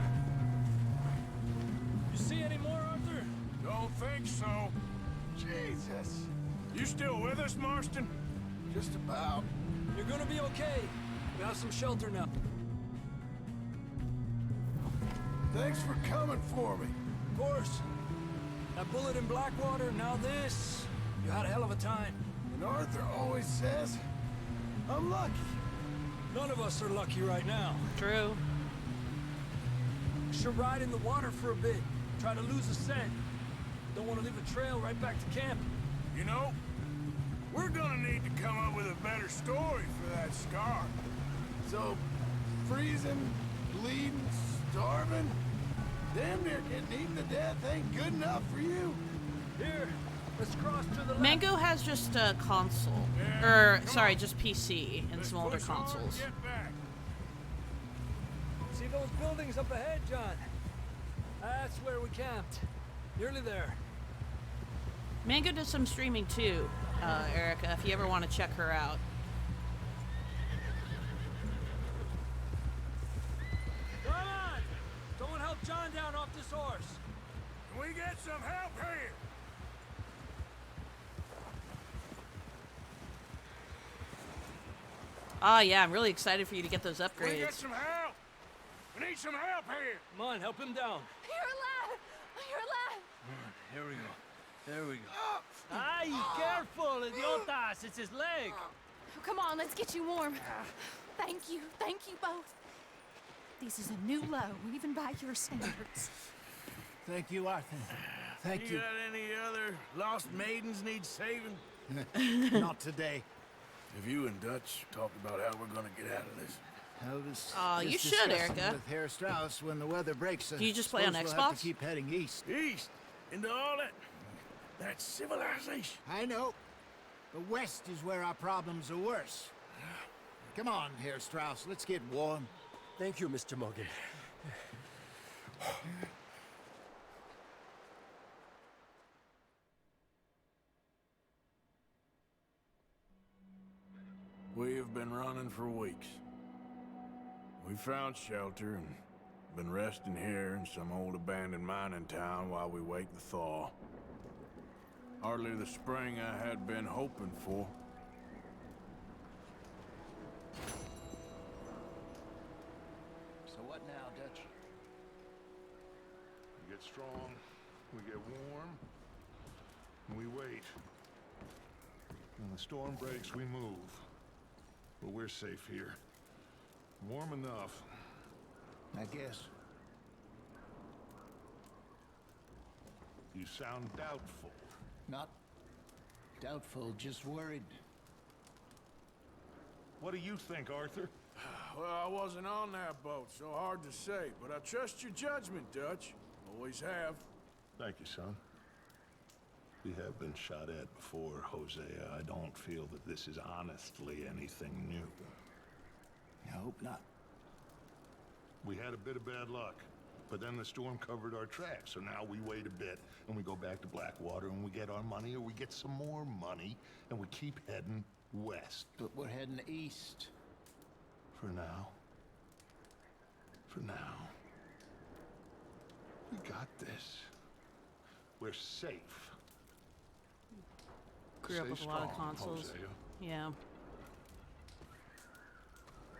You see any more, Arthur? Don't think so. Jesus. You still with us, Marston? Just about. You're gonna be okay. We have some shelter now. Thanks for coming for me. Of course. That bullet in Blackwater, now this. You had a hell of a time. And Arthur always says, I'm lucky. None of us are lucky right now. True. Should ride in the water for a bit. Try to lose the scent. Don't want to leave a trail right back to camp. You know, we're gonna need to come up with a better story for that scar. So, freezing, bleeding, starving, damn near getting eaten to death ain't good enough for you. Here, let's cross to the left. Mango has just a console. Yeah, Or, come sorry, on. just PC and Let's some older push on and consoles. get back. See those buildings up ahead, John? That's where we camped. Nearly there. Mango does some streaming too, Erica, if you ever want to check her out. Come on! Someone help John down off this horse. Can we get some help here? Ah, yeah, I'm really excited for you to get those Can we get upgrades. some help? We need some help here. Come on, help him down. You're alive! You're alive! Here we go. There we go. Ay, careful, idiotas! It's his leg. Come on, let's get you warm. Thank you both. This is a new low, even by your standards. Thank you, Arthur. Thank You you. got any other lost maidens need saving? Not today. Have you and Dutch talked about how we're gonna get out of this? I was Aw, you just should, discussing Erica. with Herr Strauss when the weather breaks. Do you just play on suppose we'll have Xbox? to keep heading east. East, into all that civilization. I know. The west is where our problems are worse. Come on, Herr Strauss, let's get warm. Thank you, Mr. Morgan. We have been running for weeks. We found shelter and been resting here in some old abandoned mining town while we wait the thaw. Hardly the spring I had been hoping for. So what now, Dutch? We get strong, we get warm, and we wait. When the storm breaks, we move. But we're safe here. Warm enough. I guess. You sound doubtful. Not doubtful, just worried. What do you think, Arthur? Well, I wasn't on that boat, so hard to say, but I trust your judgment, Dutch. Always have. Thank you, son. We have been shot at before, Hosea. I don't feel that this is honestly anything new. I hope not. We had a bit of bad luck, but then the storm covered our tracks, so now we wait a bit, and we go back to Blackwater, and we get our money, or we get some more money, and we keep heading west. But we're heading east. For now. For now. We got this. We're safe. Grew up Stay with a lot of strong, consoles. Hosea. Yeah.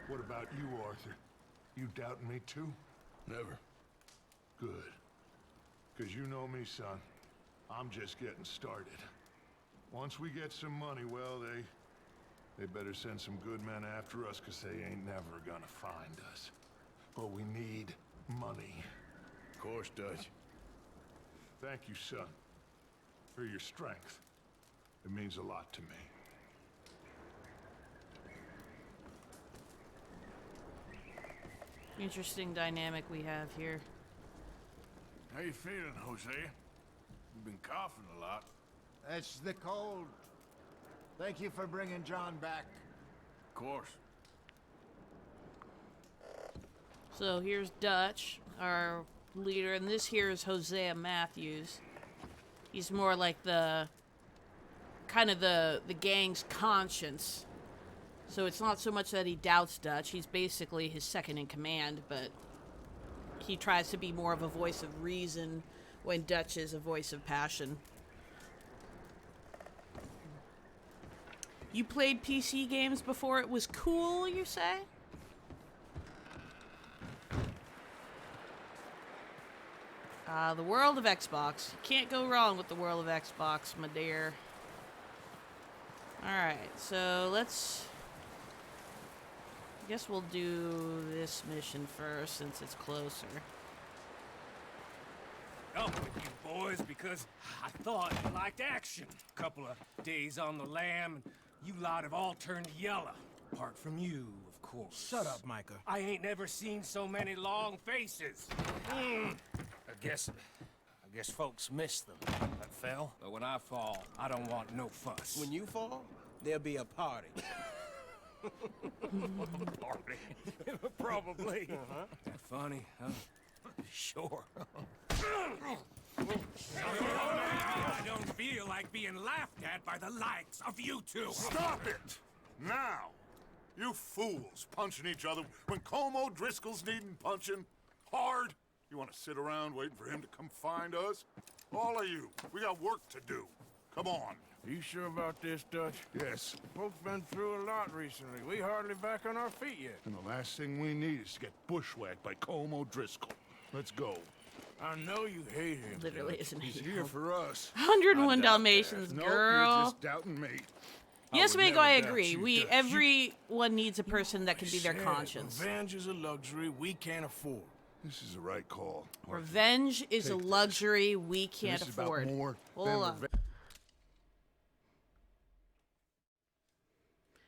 What about you, Arthur? You doubting me too? Never. Good. Because you know me, son. I'm just getting started. Once we get some money, well, they better send some good men after us, because they ain't never gonna find us. But we need money. Of course, Dutch. Thank you, son, for your strength. It means a lot to me. Interesting dynamic we have here. How you feeling, Hosea? You've been coughing a lot. That's the cold. Thank you for bringing John back. Of course. So here's Dutch, our leader, and this here is Hosea Matthews. He's more like the gang's conscience. So it's not so much that he doubts Dutch, he's basically his second in command, but he tries to be more of a voice of reason when Dutch is a voice of passion. You played PC games before it was cool, you say? The world of Xbox. You can't go wrong with the world of Xbox, my dear. Alright, so let's... I guess we'll do this mission first since it's closer. Up with you boys because I thought you liked action. Couple of days on the lam, and you lot have all turned yellow. Apart from you, of course. Shut up, Micah. I ain't never seen so many long faces. I guess folks miss them. I fell, but when I fall, I don't want no fuss. When you fall, there'll be a party. Party? Probably. That funny, huh? Sure. I don't feel like being laughed at by the likes of you two. Stop it! Now! You fools punching each other when Colm O'Driscoll's needing punching hard. You want to sit around waiting for him to come find us? All of you, we got work to do. Come on. You sure about this, Dutch? Yes. Folks been through a lot recently. We hardly back on our feet yet. And the last thing we need is to get bushwhacked by Colm O'Driscoll. Let's go. I know you hate him. Literally Dutch. isn't He's he? here for us. 101 Dalmatians, Nope, girl. you're just doubting me. Yes, would Mango, never I doubt agree. you, Dutch. Everyone needs a person that can be their Said conscience. Revenge is a luxury we can't afford. This is the right call. Revenge is a Take this. luxury we can't This is afford. about more Hold than on. revenge.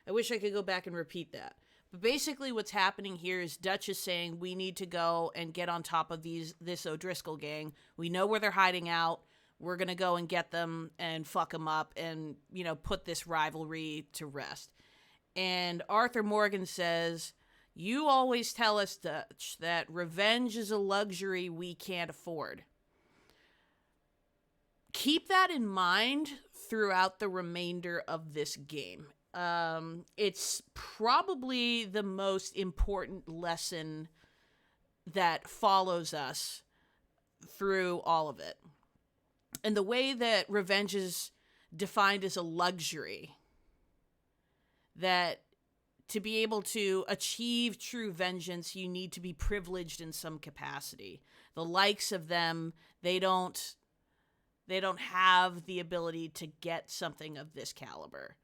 I wish I could go back and repeat that. But basically what's happening here is Dutch is saying we need to go and get on top of this O'Driscoll gang. We know where they're hiding out. We're going to go and get them and fuck them up and, put this rivalry to rest. And Arthur Morgan says, you always tell us, Dutch, that revenge is a luxury we can't afford. Keep that in mind throughout the remainder of this game. It's probably the most important lesson that follows us through all of it. And the way that revenge is defined as a luxury, that to be able to achieve true vengeance, you need to be privileged in some capacity. The likes of them, they don't have the ability to get something of this caliber.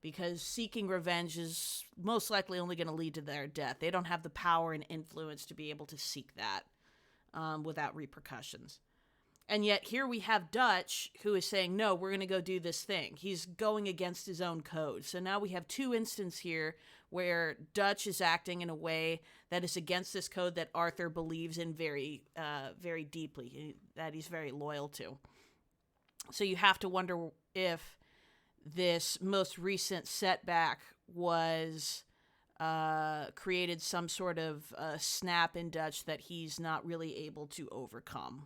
Because seeking revenge is most likely only going to lead to their death. They don't have the power and influence to be able to seek that without repercussions. And yet here we have Dutch who is saying, no, we're going to go do this thing. He's going against his own code. So now we have two instances here where Dutch is acting in a way that is against this code that Arthur believes in very, very deeply, that he's very loyal to. So you have to wonder if this most recent setback was created some sort of snap in Dutch that he's not really able to overcome.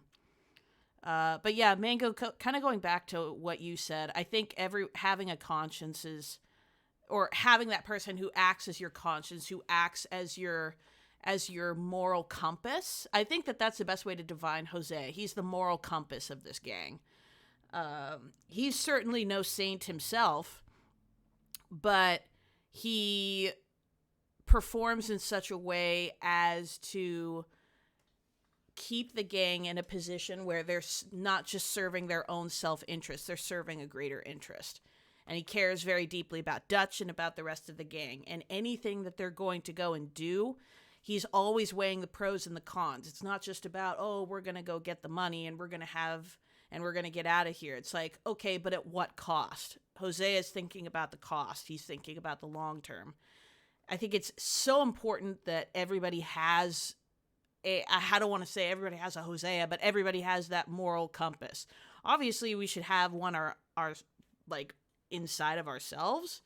But yeah, Mango, kind of going back to what you said, I think having a conscience is, or having that person who acts as your conscience, who acts as your moral compass, I think that's the best way to define Hosea. He's the moral compass of this gang. He's certainly no saint himself, but he performs in such a way as to keep the gang in a position where they're not just serving their own self-interest, they're serving a greater interest. And he cares very deeply about Dutch and about the rest of the gang. And anything that they're going to go and do, he's always weighing the pros and the cons. It's not just about, oh, we're going to go get the money and we're going to get out of here. It's like, okay, but at what cost? Hosea is thinking about the cost. He's thinking about the long term. I think it's so important that everybody has I don't want to say everybody has a Hosea, but everybody has that moral compass. Obviously, we should have one our like inside of ourselves.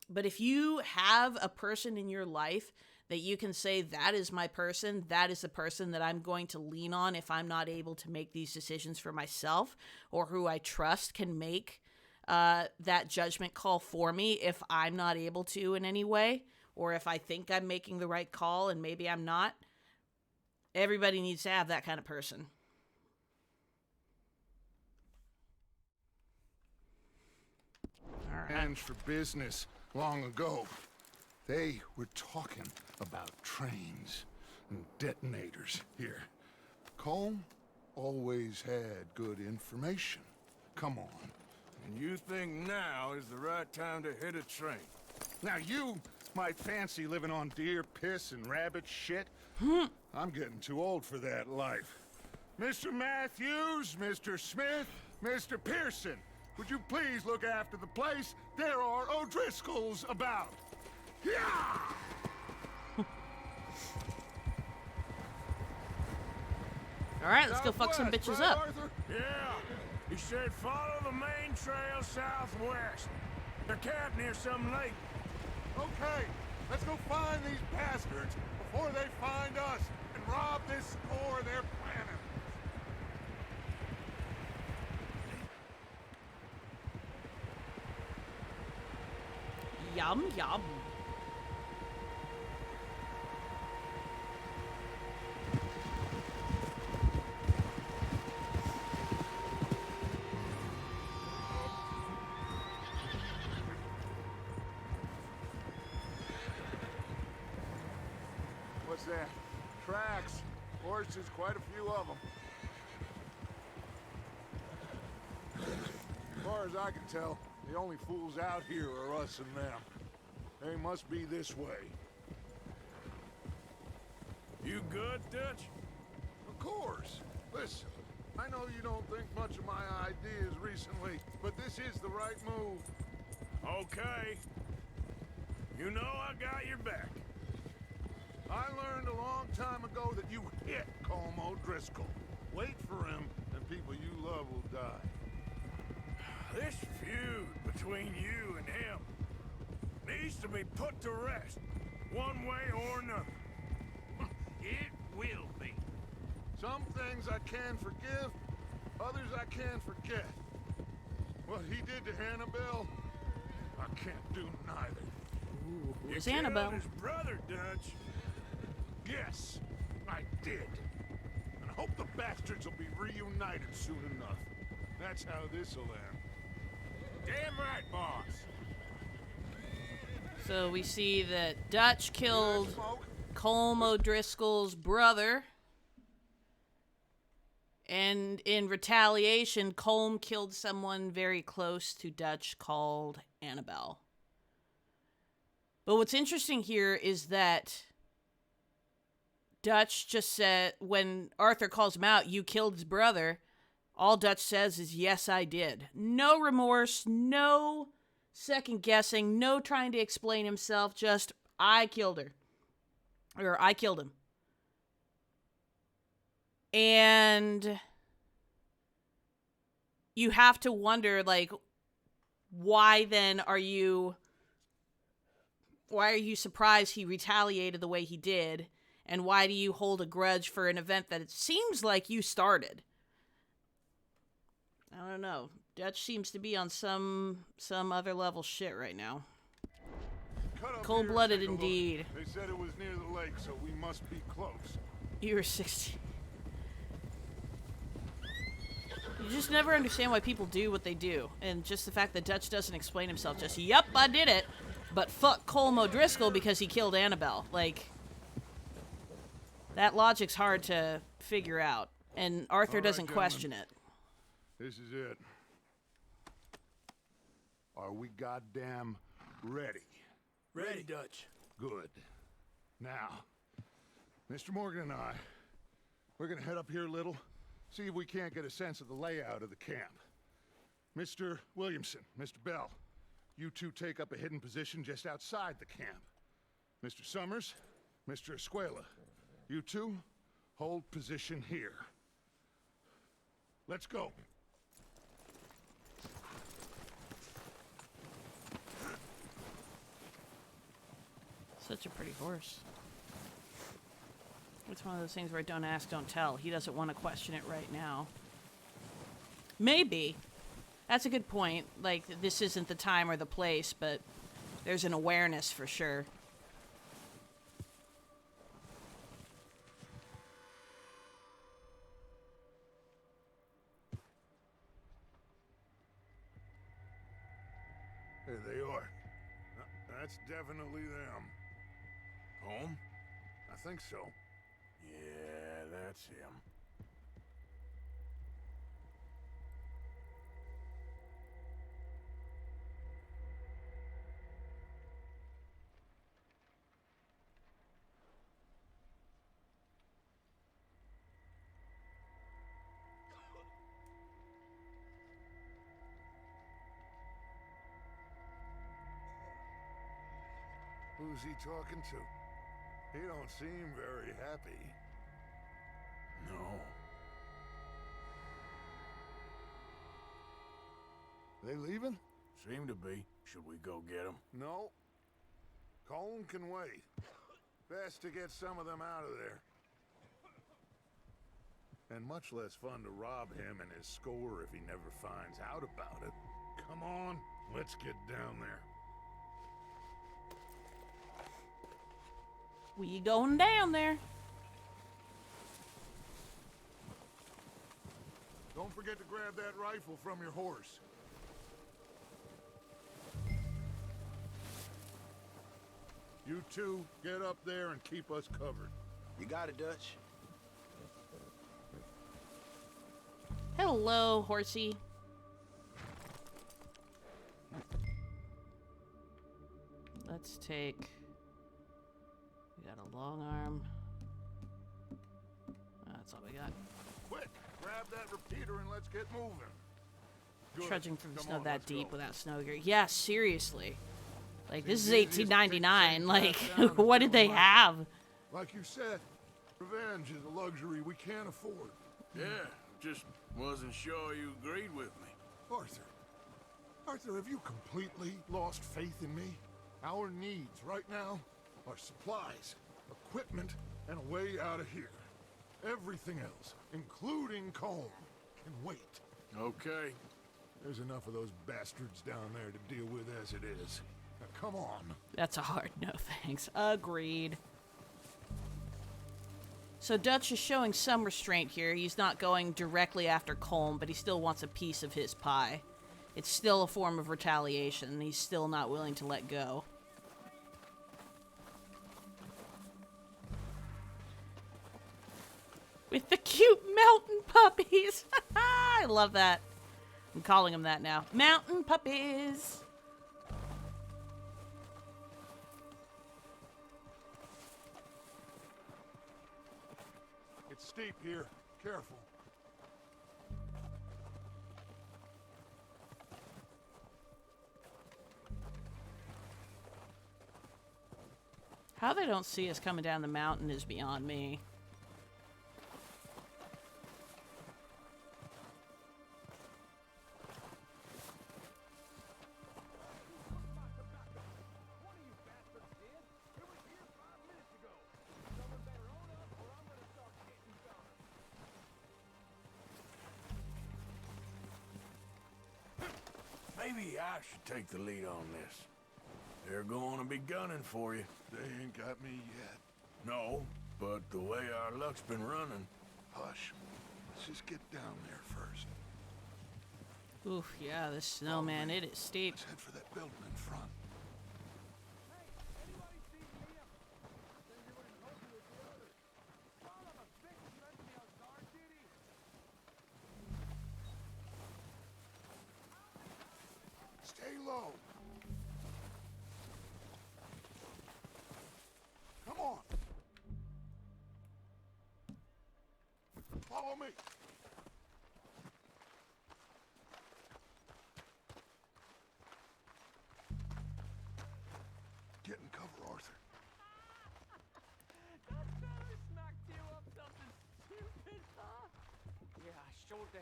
But if you have a person in your life that you can say, that is my person, that is the person that I'm going to lean on if I'm not able to make these decisions for myself, or who I trust can make that judgment call for me if I'm not able to in any way, or if I think I'm making the right call and maybe I'm not. Everybody needs to have that kind of person. All right. Hands for business long ago. They were talking about trains and detonators here. Colm always had good information. Come on. And you think now is the right time to hit a train? Now you might fancy living on deer piss and rabbit shit. I'm getting too old for that life. Mr. Matthews, Mr. Smith, Mr. Pearson, would you please look after the place? There are O'Driscolls about. Yeah! All right, let's go fuck some bitches up. Arthur? Yeah. He said follow the main trail southwest. They're camped near some lake. Okay, let's go find these bastards before they find us and rob this store they're planning. Yum, yum. What's that? Tracks. Horses, quite a few of them. As far as I can tell, the only fools out here are us and them. They must be this way. You good, Dutch? Of course. Listen, I know you don't think much of my ideas recently, but this is the right move. Okay. You know I got your back. I learned a long time ago that you hit Colm O'Driscoll. Wait for him, and people you love will die. This feud between you and him needs to be put to rest, one way or another. It will be. Some things I can forgive, others I can't forget. What he did to Annabelle, I can't do neither. Ooh, who's you Annabelle? His brother, Dutch. Yes, I did. And I hope the bastards will be reunited soon enough. That's how this'll end. Damn right, boss. So we see that Dutch killed Colm O'Driscoll's brother. And in retaliation, Colm killed someone very close to Dutch called Annabelle. But what's interesting here is that Dutch just said, when Arthur calls him out, you killed his brother, all Dutch says is, yes, I did. No remorse, no second guessing, no trying to explain himself, just, I killed her. Or, I killed him. And you have to wonder, like, why then are you surprised he retaliated the way he did? And why do you hold a grudge for an event that it seems like you started? I don't know. Dutch seems to be on some other level shit right now. Cold-blooded indeed. They said it was near the lake, so we must be close. You were 16. You just never understand why people do what they do. And just the fact that Dutch doesn't explain himself, just, yep, I did it. But fuck Colm O'Driscoll because he killed Annabelle. Like, that logic's hard to figure out. And Arthur doesn't question it. This is it. Are we goddamn ready? Ready, Dutch. Good. Now, Mr. Morgan and I, we're gonna head up here a little, see if we can't get a sense of the layout of the camp. Mr. Williamson, Mr. Bell, you two take up a hidden position just outside the camp. Mr. Summers, Mr. Escuela, you two hold position here. Let's go. Such a pretty horse. It's one of those things where don't ask, don't tell. He doesn't want to question it right now. Maybe. That's a good point. Like, this isn't the time or the place, but there's an awareness for sure. There they are. That's definitely them. Home? I think so. Yeah, that's him. Who's he talking to? He don't seem very happy. No. They leaving? Seem to be. Should we go get them? No. Colm can wait. Best to get some of them out of there. And much less fun to rob him and his score if he never finds out about it. Come on, let's get down there. We going down there. Don't forget to grab that rifle from your horse. You two, get up there and keep us covered. You got it, Dutch. Hello, horsey. Let's take... We got a long arm. That's all we got. Quick, grab that repeater and let's get moving. Good. Trudging through the Come snow on, that let's deep go. without snow gear. Yeah, seriously. Like, this is Seems easiest to take 1899. the Like, path down and what do did they it. have? Like you said, revenge is a luxury we can't afford. Yeah, just wasn't sure you agreed with me. Arthur. Arthur, have you completely lost faith in me? Our needs right now are supplies, equipment, and a way out of here. Everything else, including Colm, can wait. Okay. There's enough of those bastards down there to deal with as it is. Now, come on. That's a hard no thanks. Agreed. So Dutch is showing some restraint here. He's not going directly after Colm, but he still wants a piece of his pie. It's still a form of retaliation. He's still not willing to let go. With the cute mountain puppies. I love that. I'm calling them that now. Mountain puppies. It's steep here. Careful. How they don't see us coming down the mountain is beyond me. Maybe I should take the lead on this. They're going to be gunning for you. They ain't got me yet. No, but the way our luck's been running... Hush. Let's just get down there first. Oof, yeah, this snowman, it is steep. Let's head for that building in front. Stay low. Come on. Follow me. Get in cover, Arthur.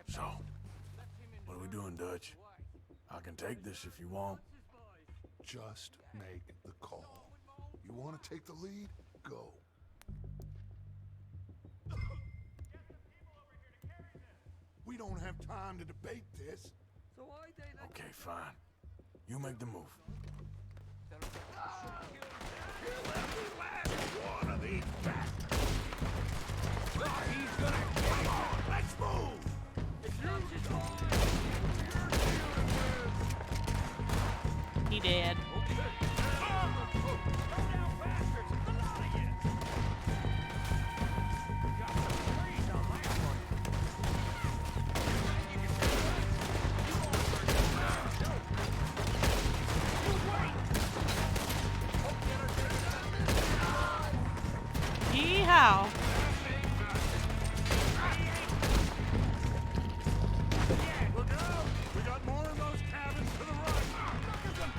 So, what are we doing, Dutch? I can take this if you want. Just make the call. You want to take the lead? Go. We don't have time to debate this. Okay, fine. You make the move. Kill every last one of these bastards! He's gonna Come on, let's move! He did. Yeehaw. Look out! We got more in those cabins to the right! Look at them!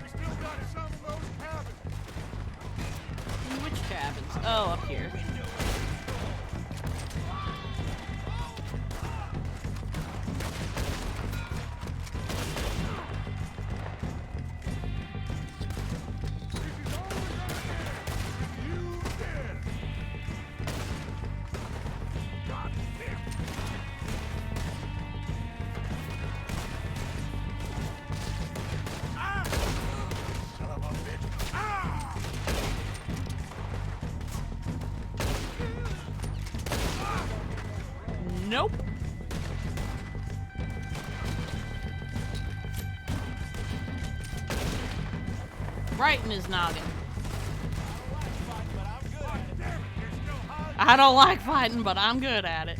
We still got some of those cabins! Which cabins? Oh, up here. You did! God damn! Ah! Son of a bitch! Ah! Nope. Right in his noggin. I don't like fighting, but I'm good at it.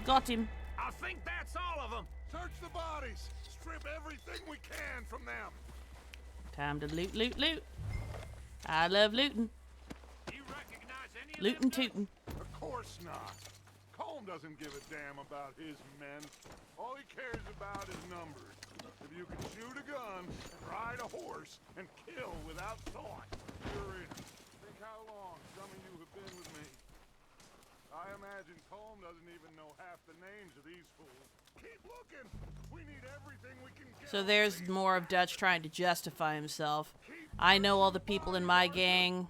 Got him. I think that's all of them. Search the bodies! Strip everything we can from them! Time to loot, loot, loot. I love looting. Do you recognize any of Lootin' them? tootin'. Of course not. Colm doesn't give a damn about his men. All he cares about is numbers. If you can shoot a gun, and ride a horse, and kill without thought, you're in. Think how long some of you have been with me. I imagine Colm doesn't even know half the names of these fools. Keep looking. We need everything we can get. So there's more of Dutch trying to justify himself. I know all the people in my gang.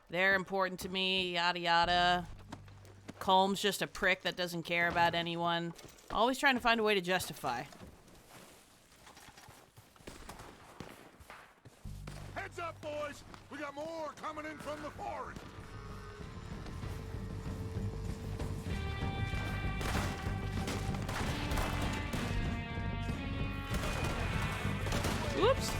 They're important to me, yada yada. Colm's just a prick that doesn't care about anyone. Always trying to find a way to justify. Heads up, boys! We got more coming in from the forest. Oops.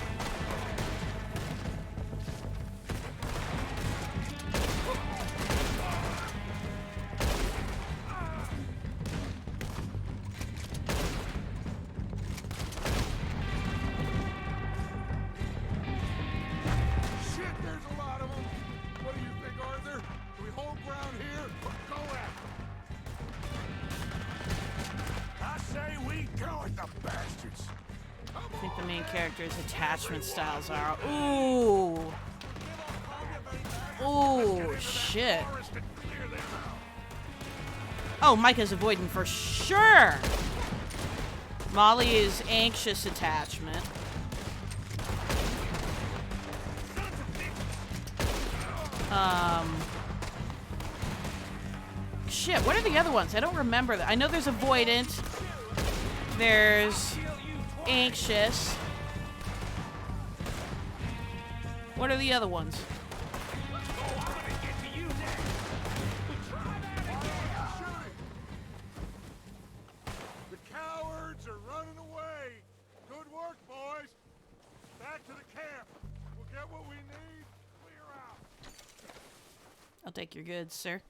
Shit, there's a lot of them. What do you think, Arthur? Do we hold ground here or go after? I say we go at the bastards. I think the main character's attachment styles are. Ooh. Ooh, shit. Oh, Micah's avoiding for sure. Molly is anxious attachment. Shit, what are the other ones? I don't remember that. I know there's avoidant. There's anxious. What are the other ones? The cowards are running away. Good work, boys. Back to the camp. We'll get what we need. Clear out. I'll take your goods, sir.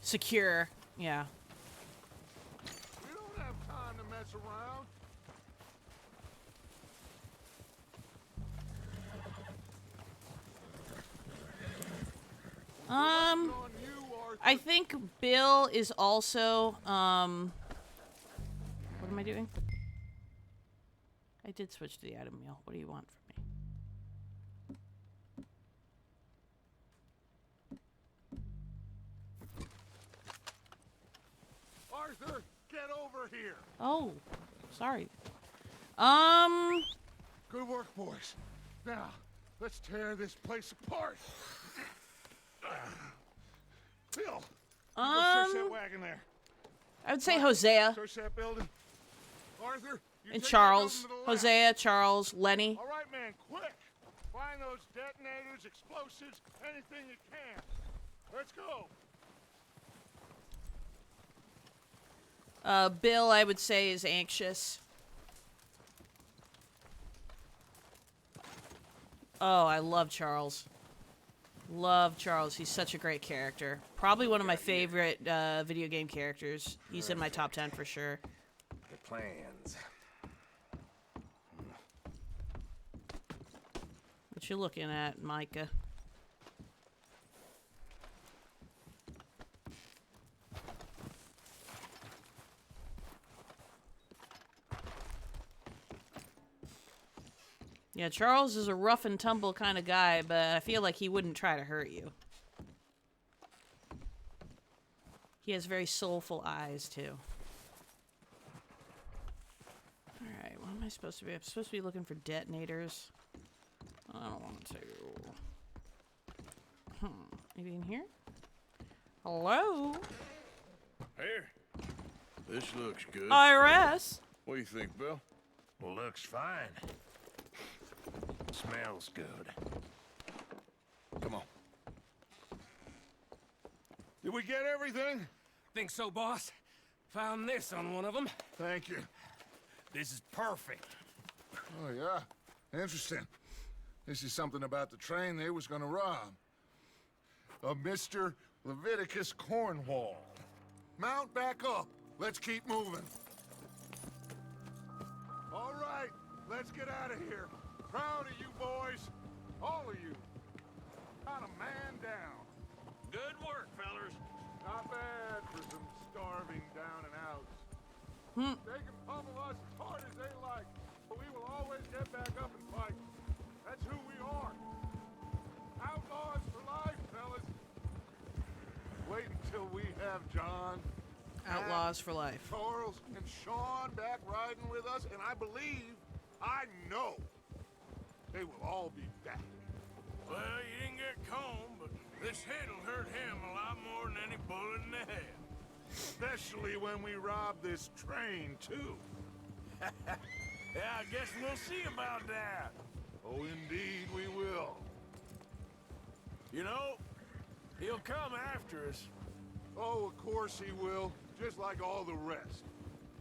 Secure. Yeah. We don't have time to mess around. Um. On you, I think Bill is also, what am I doing? I did switch to the item wheel. What do you want from me? Arthur, get over here. Oh, sorry. Good work, boys. Now, let's tear this place apart. Bill, search that wagon there. I would say Hosea Search that building. Arthur, you and take that Charles. building to the left. Hosea, Charles, Lenny. All right, man, quick. Find those detonators, explosives, anything you can. Let's go. Bill, I would say, is anxious. Oh, I love Charles. Love Charles. He's such a great character. Probably one of my favorite video game characters. He's in my top 10 for sure. The plans. What you looking at, Micah? Yeah, Charles is a rough and tumble kind of guy, but I feel like he wouldn't try to hurt you. He has very soulful eyes, too. Alright, what am I supposed to be? I'm supposed to be looking for detonators. I don't want to. Maybe in here? Hello? Here. This looks good. IRS? What do you think, Bill? Well, looks fine. Smells good. Come on. Did we get everything? Think so, boss? Found this on one of them. Thank you. This is perfect. Oh, yeah? Interesting. This is something about the train they was gonna rob. A Mr. Leviticus Cornwall. Mount back up. Let's keep moving. All right, let's get out of here. Proud of you boys. All of you. Not a man down. Good work, fellers. Not bad for some starving down and outs. They can pummel us as hard as they like, but we will always get back up and fight. That's who we are. Outlaws for life, fellas. Wait until we have John, Outlaws for life. Charles, and Sean back riding with us, and I believe, I know, they will all be back. Well, you didn't get Combe, but this hit'll hurt him a lot more than any bullet in the head. Especially when we rob this train, too. Yeah, I guess we'll see about that. Oh, indeed we will. You know, he'll come after us. Oh, of course he will, just like all the rest.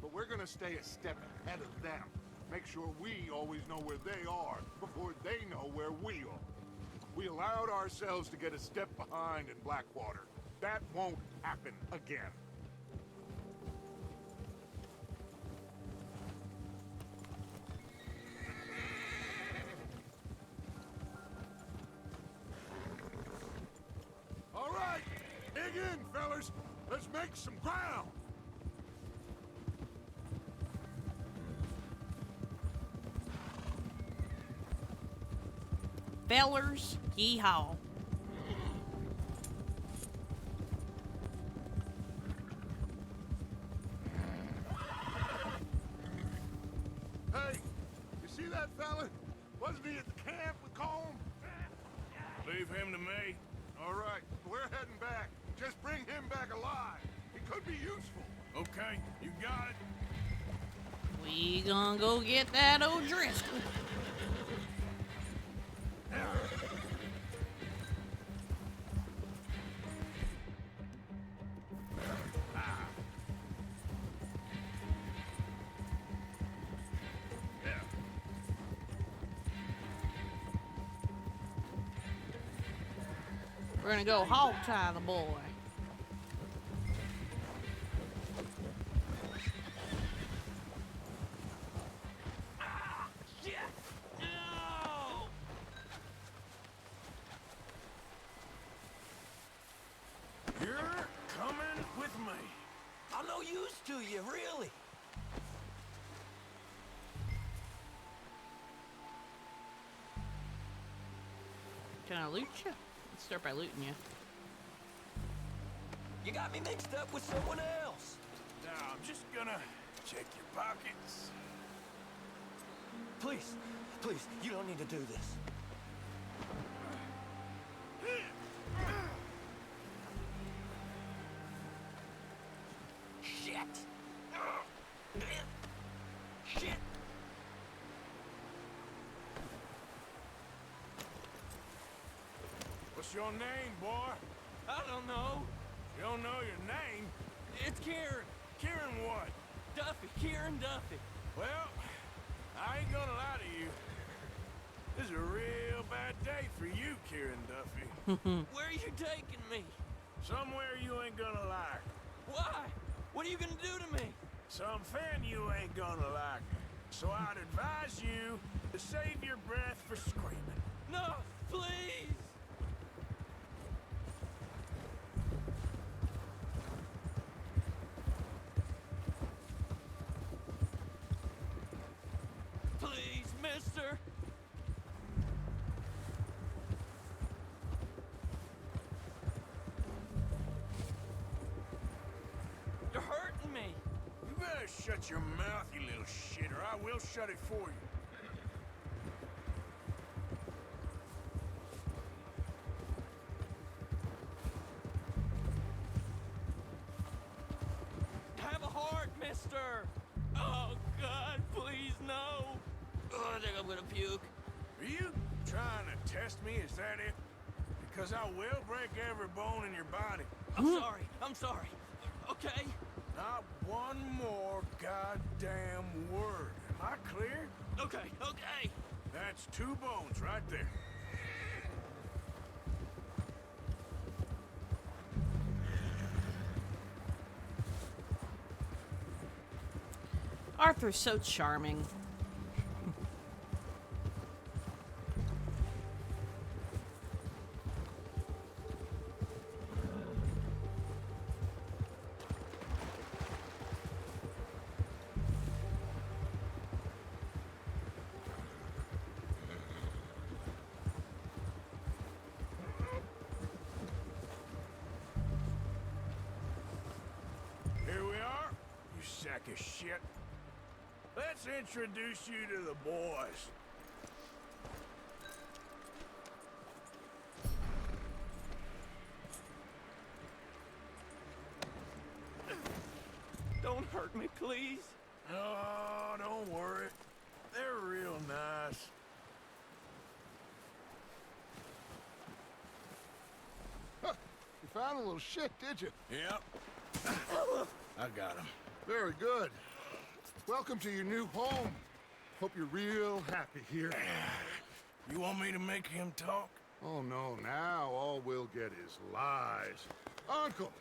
But we're gonna stay a step ahead of them. Make sure we always know where they are before they know where we are. We allowed ourselves to get a step behind in Blackwater. That won't happen again. All right, dig in, fellas. Let's make some ground. Fellers, yeehaw. Hey, you see that fella? Wasn't he at the camp with Colm? Leave him to me. All right, we're heading back. Just bring him back alive. He could be useful. Okay, you got it. We gonna go get that O'Driscoll. We're gonna go hog tie the boy. You're do you, really? Can I loot you? Let's start by looting you. You got me mixed up with someone else. Now, I'm just gonna check your pockets. Please, please, you don't need to do this. Shit! Shit! What's your name, boy? I don't know. You don't know your name? It's Kieran. Kieran what? Duffy. Kieran Duffy. Well, I ain't gonna lie to you. This is a real bad day for you, Kieran Duffy. Where are you taking me? Somewhere you ain't gonna like. Why? What are you gonna do to me? Something you ain't gonna like. So I'd advise you to save your breath for screaming. No, please. Please, mister. You're hurting me. You better shut your mouth, you little shit, or I will shut it for you. Have a heart, mister. Oh, God, please, no. Oh, I think I'm gonna puke. Are you trying to test me? Is that it? Because I will break every bone in your body. I'm sorry. I'm sorry. Okay? Not one more goddamn word. Am I clear? Okay, okay. That's 2 bones right there. Arthur's so charming. Here we are, you sack of shit. Let's introduce you to the boys. Don't hurt me, please. Oh, don't worry. They're real nice. Huh, you found a little shit, did you? Yep. I got him. Very good. Welcome to your new home. Hope you're real happy here. You want me to make him talk? Oh, no, now all we'll get is lies. Uncle,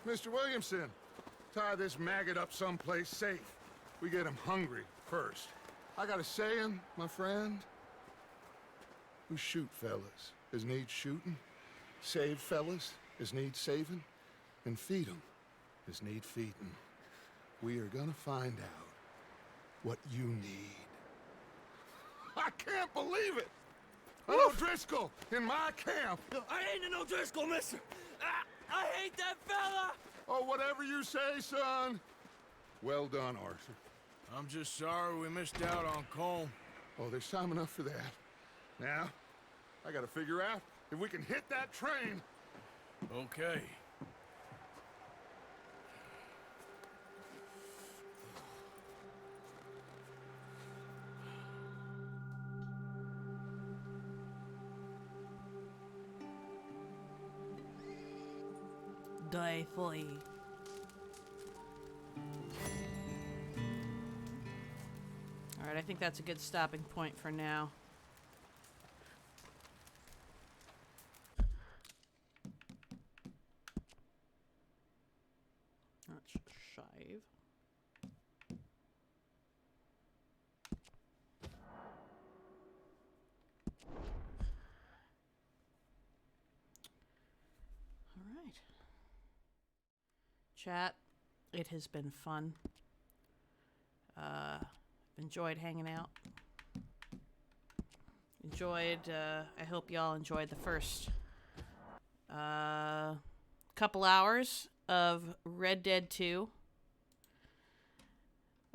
Mr. Williamson, tie this maggot up someplace safe. We get him hungry first. I got a saying, my friend. We shoot fellas as need shooting, save fellas as need saving, and feed 'em as need feeding. We are gonna find out what you need. I can't believe it! An O'Driscoll in my camp! I ain't an O'Driscoll, mister. I hate that fella. Oh, whatever you say, son. Well done, Arthur. I'm just sorry we missed out on Colm. Oh, there's time enough for that. Now, I gotta figure out if we can hit that train. Okay. Joyfully. Alright, I think that's a good stopping point for now. Let's shave. Alright. Chat, It has been fun. Enjoyed hanging out. I hope y'all enjoyed the first couple hours of Red Dead 2.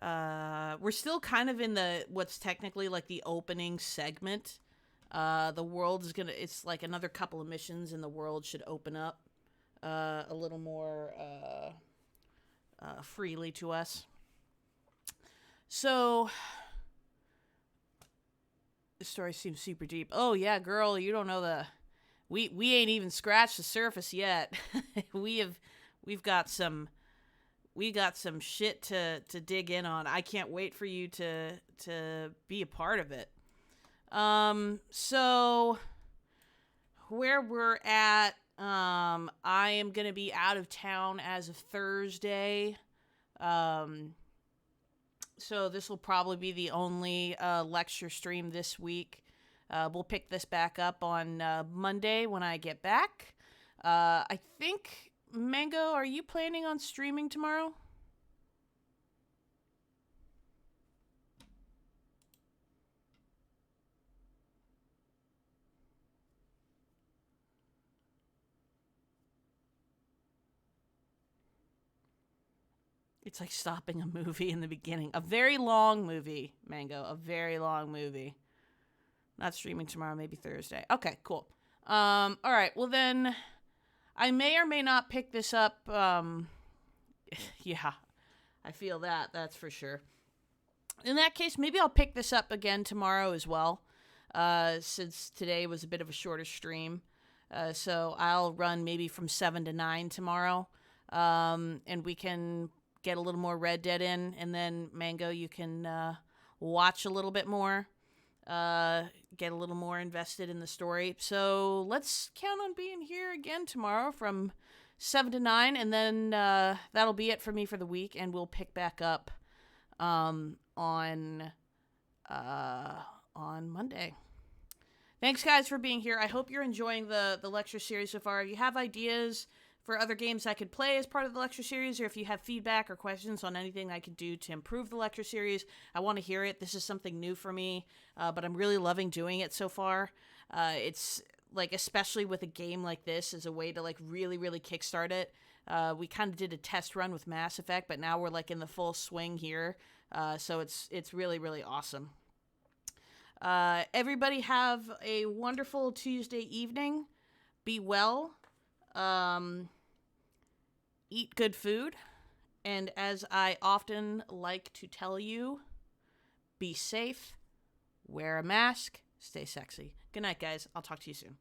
We're still kind of in what's technically like the opening segment. The world is it's like another couple of missions and the world should open up a little more freely to us. So, the story seems super deep. Oh yeah, girl, you don't know we ain't even scratched the surface yet. we've got some shit to dig in on. I can't wait for you to be a part of it. So where we're at, I am gonna be out of town as of Thursday. So this will probably be the only lecture stream this week. We'll pick this back up on Monday when I get back. I think, Mango, are you planning on streaming tomorrow? It's like stopping a movie in the beginning. A very long movie, Mango. A very long movie. Not streaming tomorrow, maybe Thursday. Okay, cool. All right, well then, I may or may not pick this up. Yeah, I feel that. That's for sure. In that case, maybe I'll pick this up again tomorrow as well, since today was a bit of a shorter stream. So I'll run maybe from 7 to 9 tomorrow, and we can get a little more Red Dead in, and then Mango, you can watch a little bit more, get a little more invested in the story. So let's count on being here again tomorrow from 7 to 9, and then that'll be it for me for the week, and we'll pick back up on Monday. Thanks, guys, for being here. I hope you're enjoying the lecture series so far. If you have ideas for other games I could play as part of the lecture series, or if you have feedback or questions on anything I could do to improve the lecture series, I want to hear it. This is something new for me, but I'm really loving doing it so far. It's like, especially with a game like this, as a way to like really, really kickstart it. We kind of did a test run with Mass Effect, but now we're like in the full swing here. So it's really, really awesome. Everybody have a wonderful Tuesday evening. Be well. Eat good food, and as I often like to tell you, be safe, wear a mask, stay sexy. Good night, guys. I'll talk to you soon.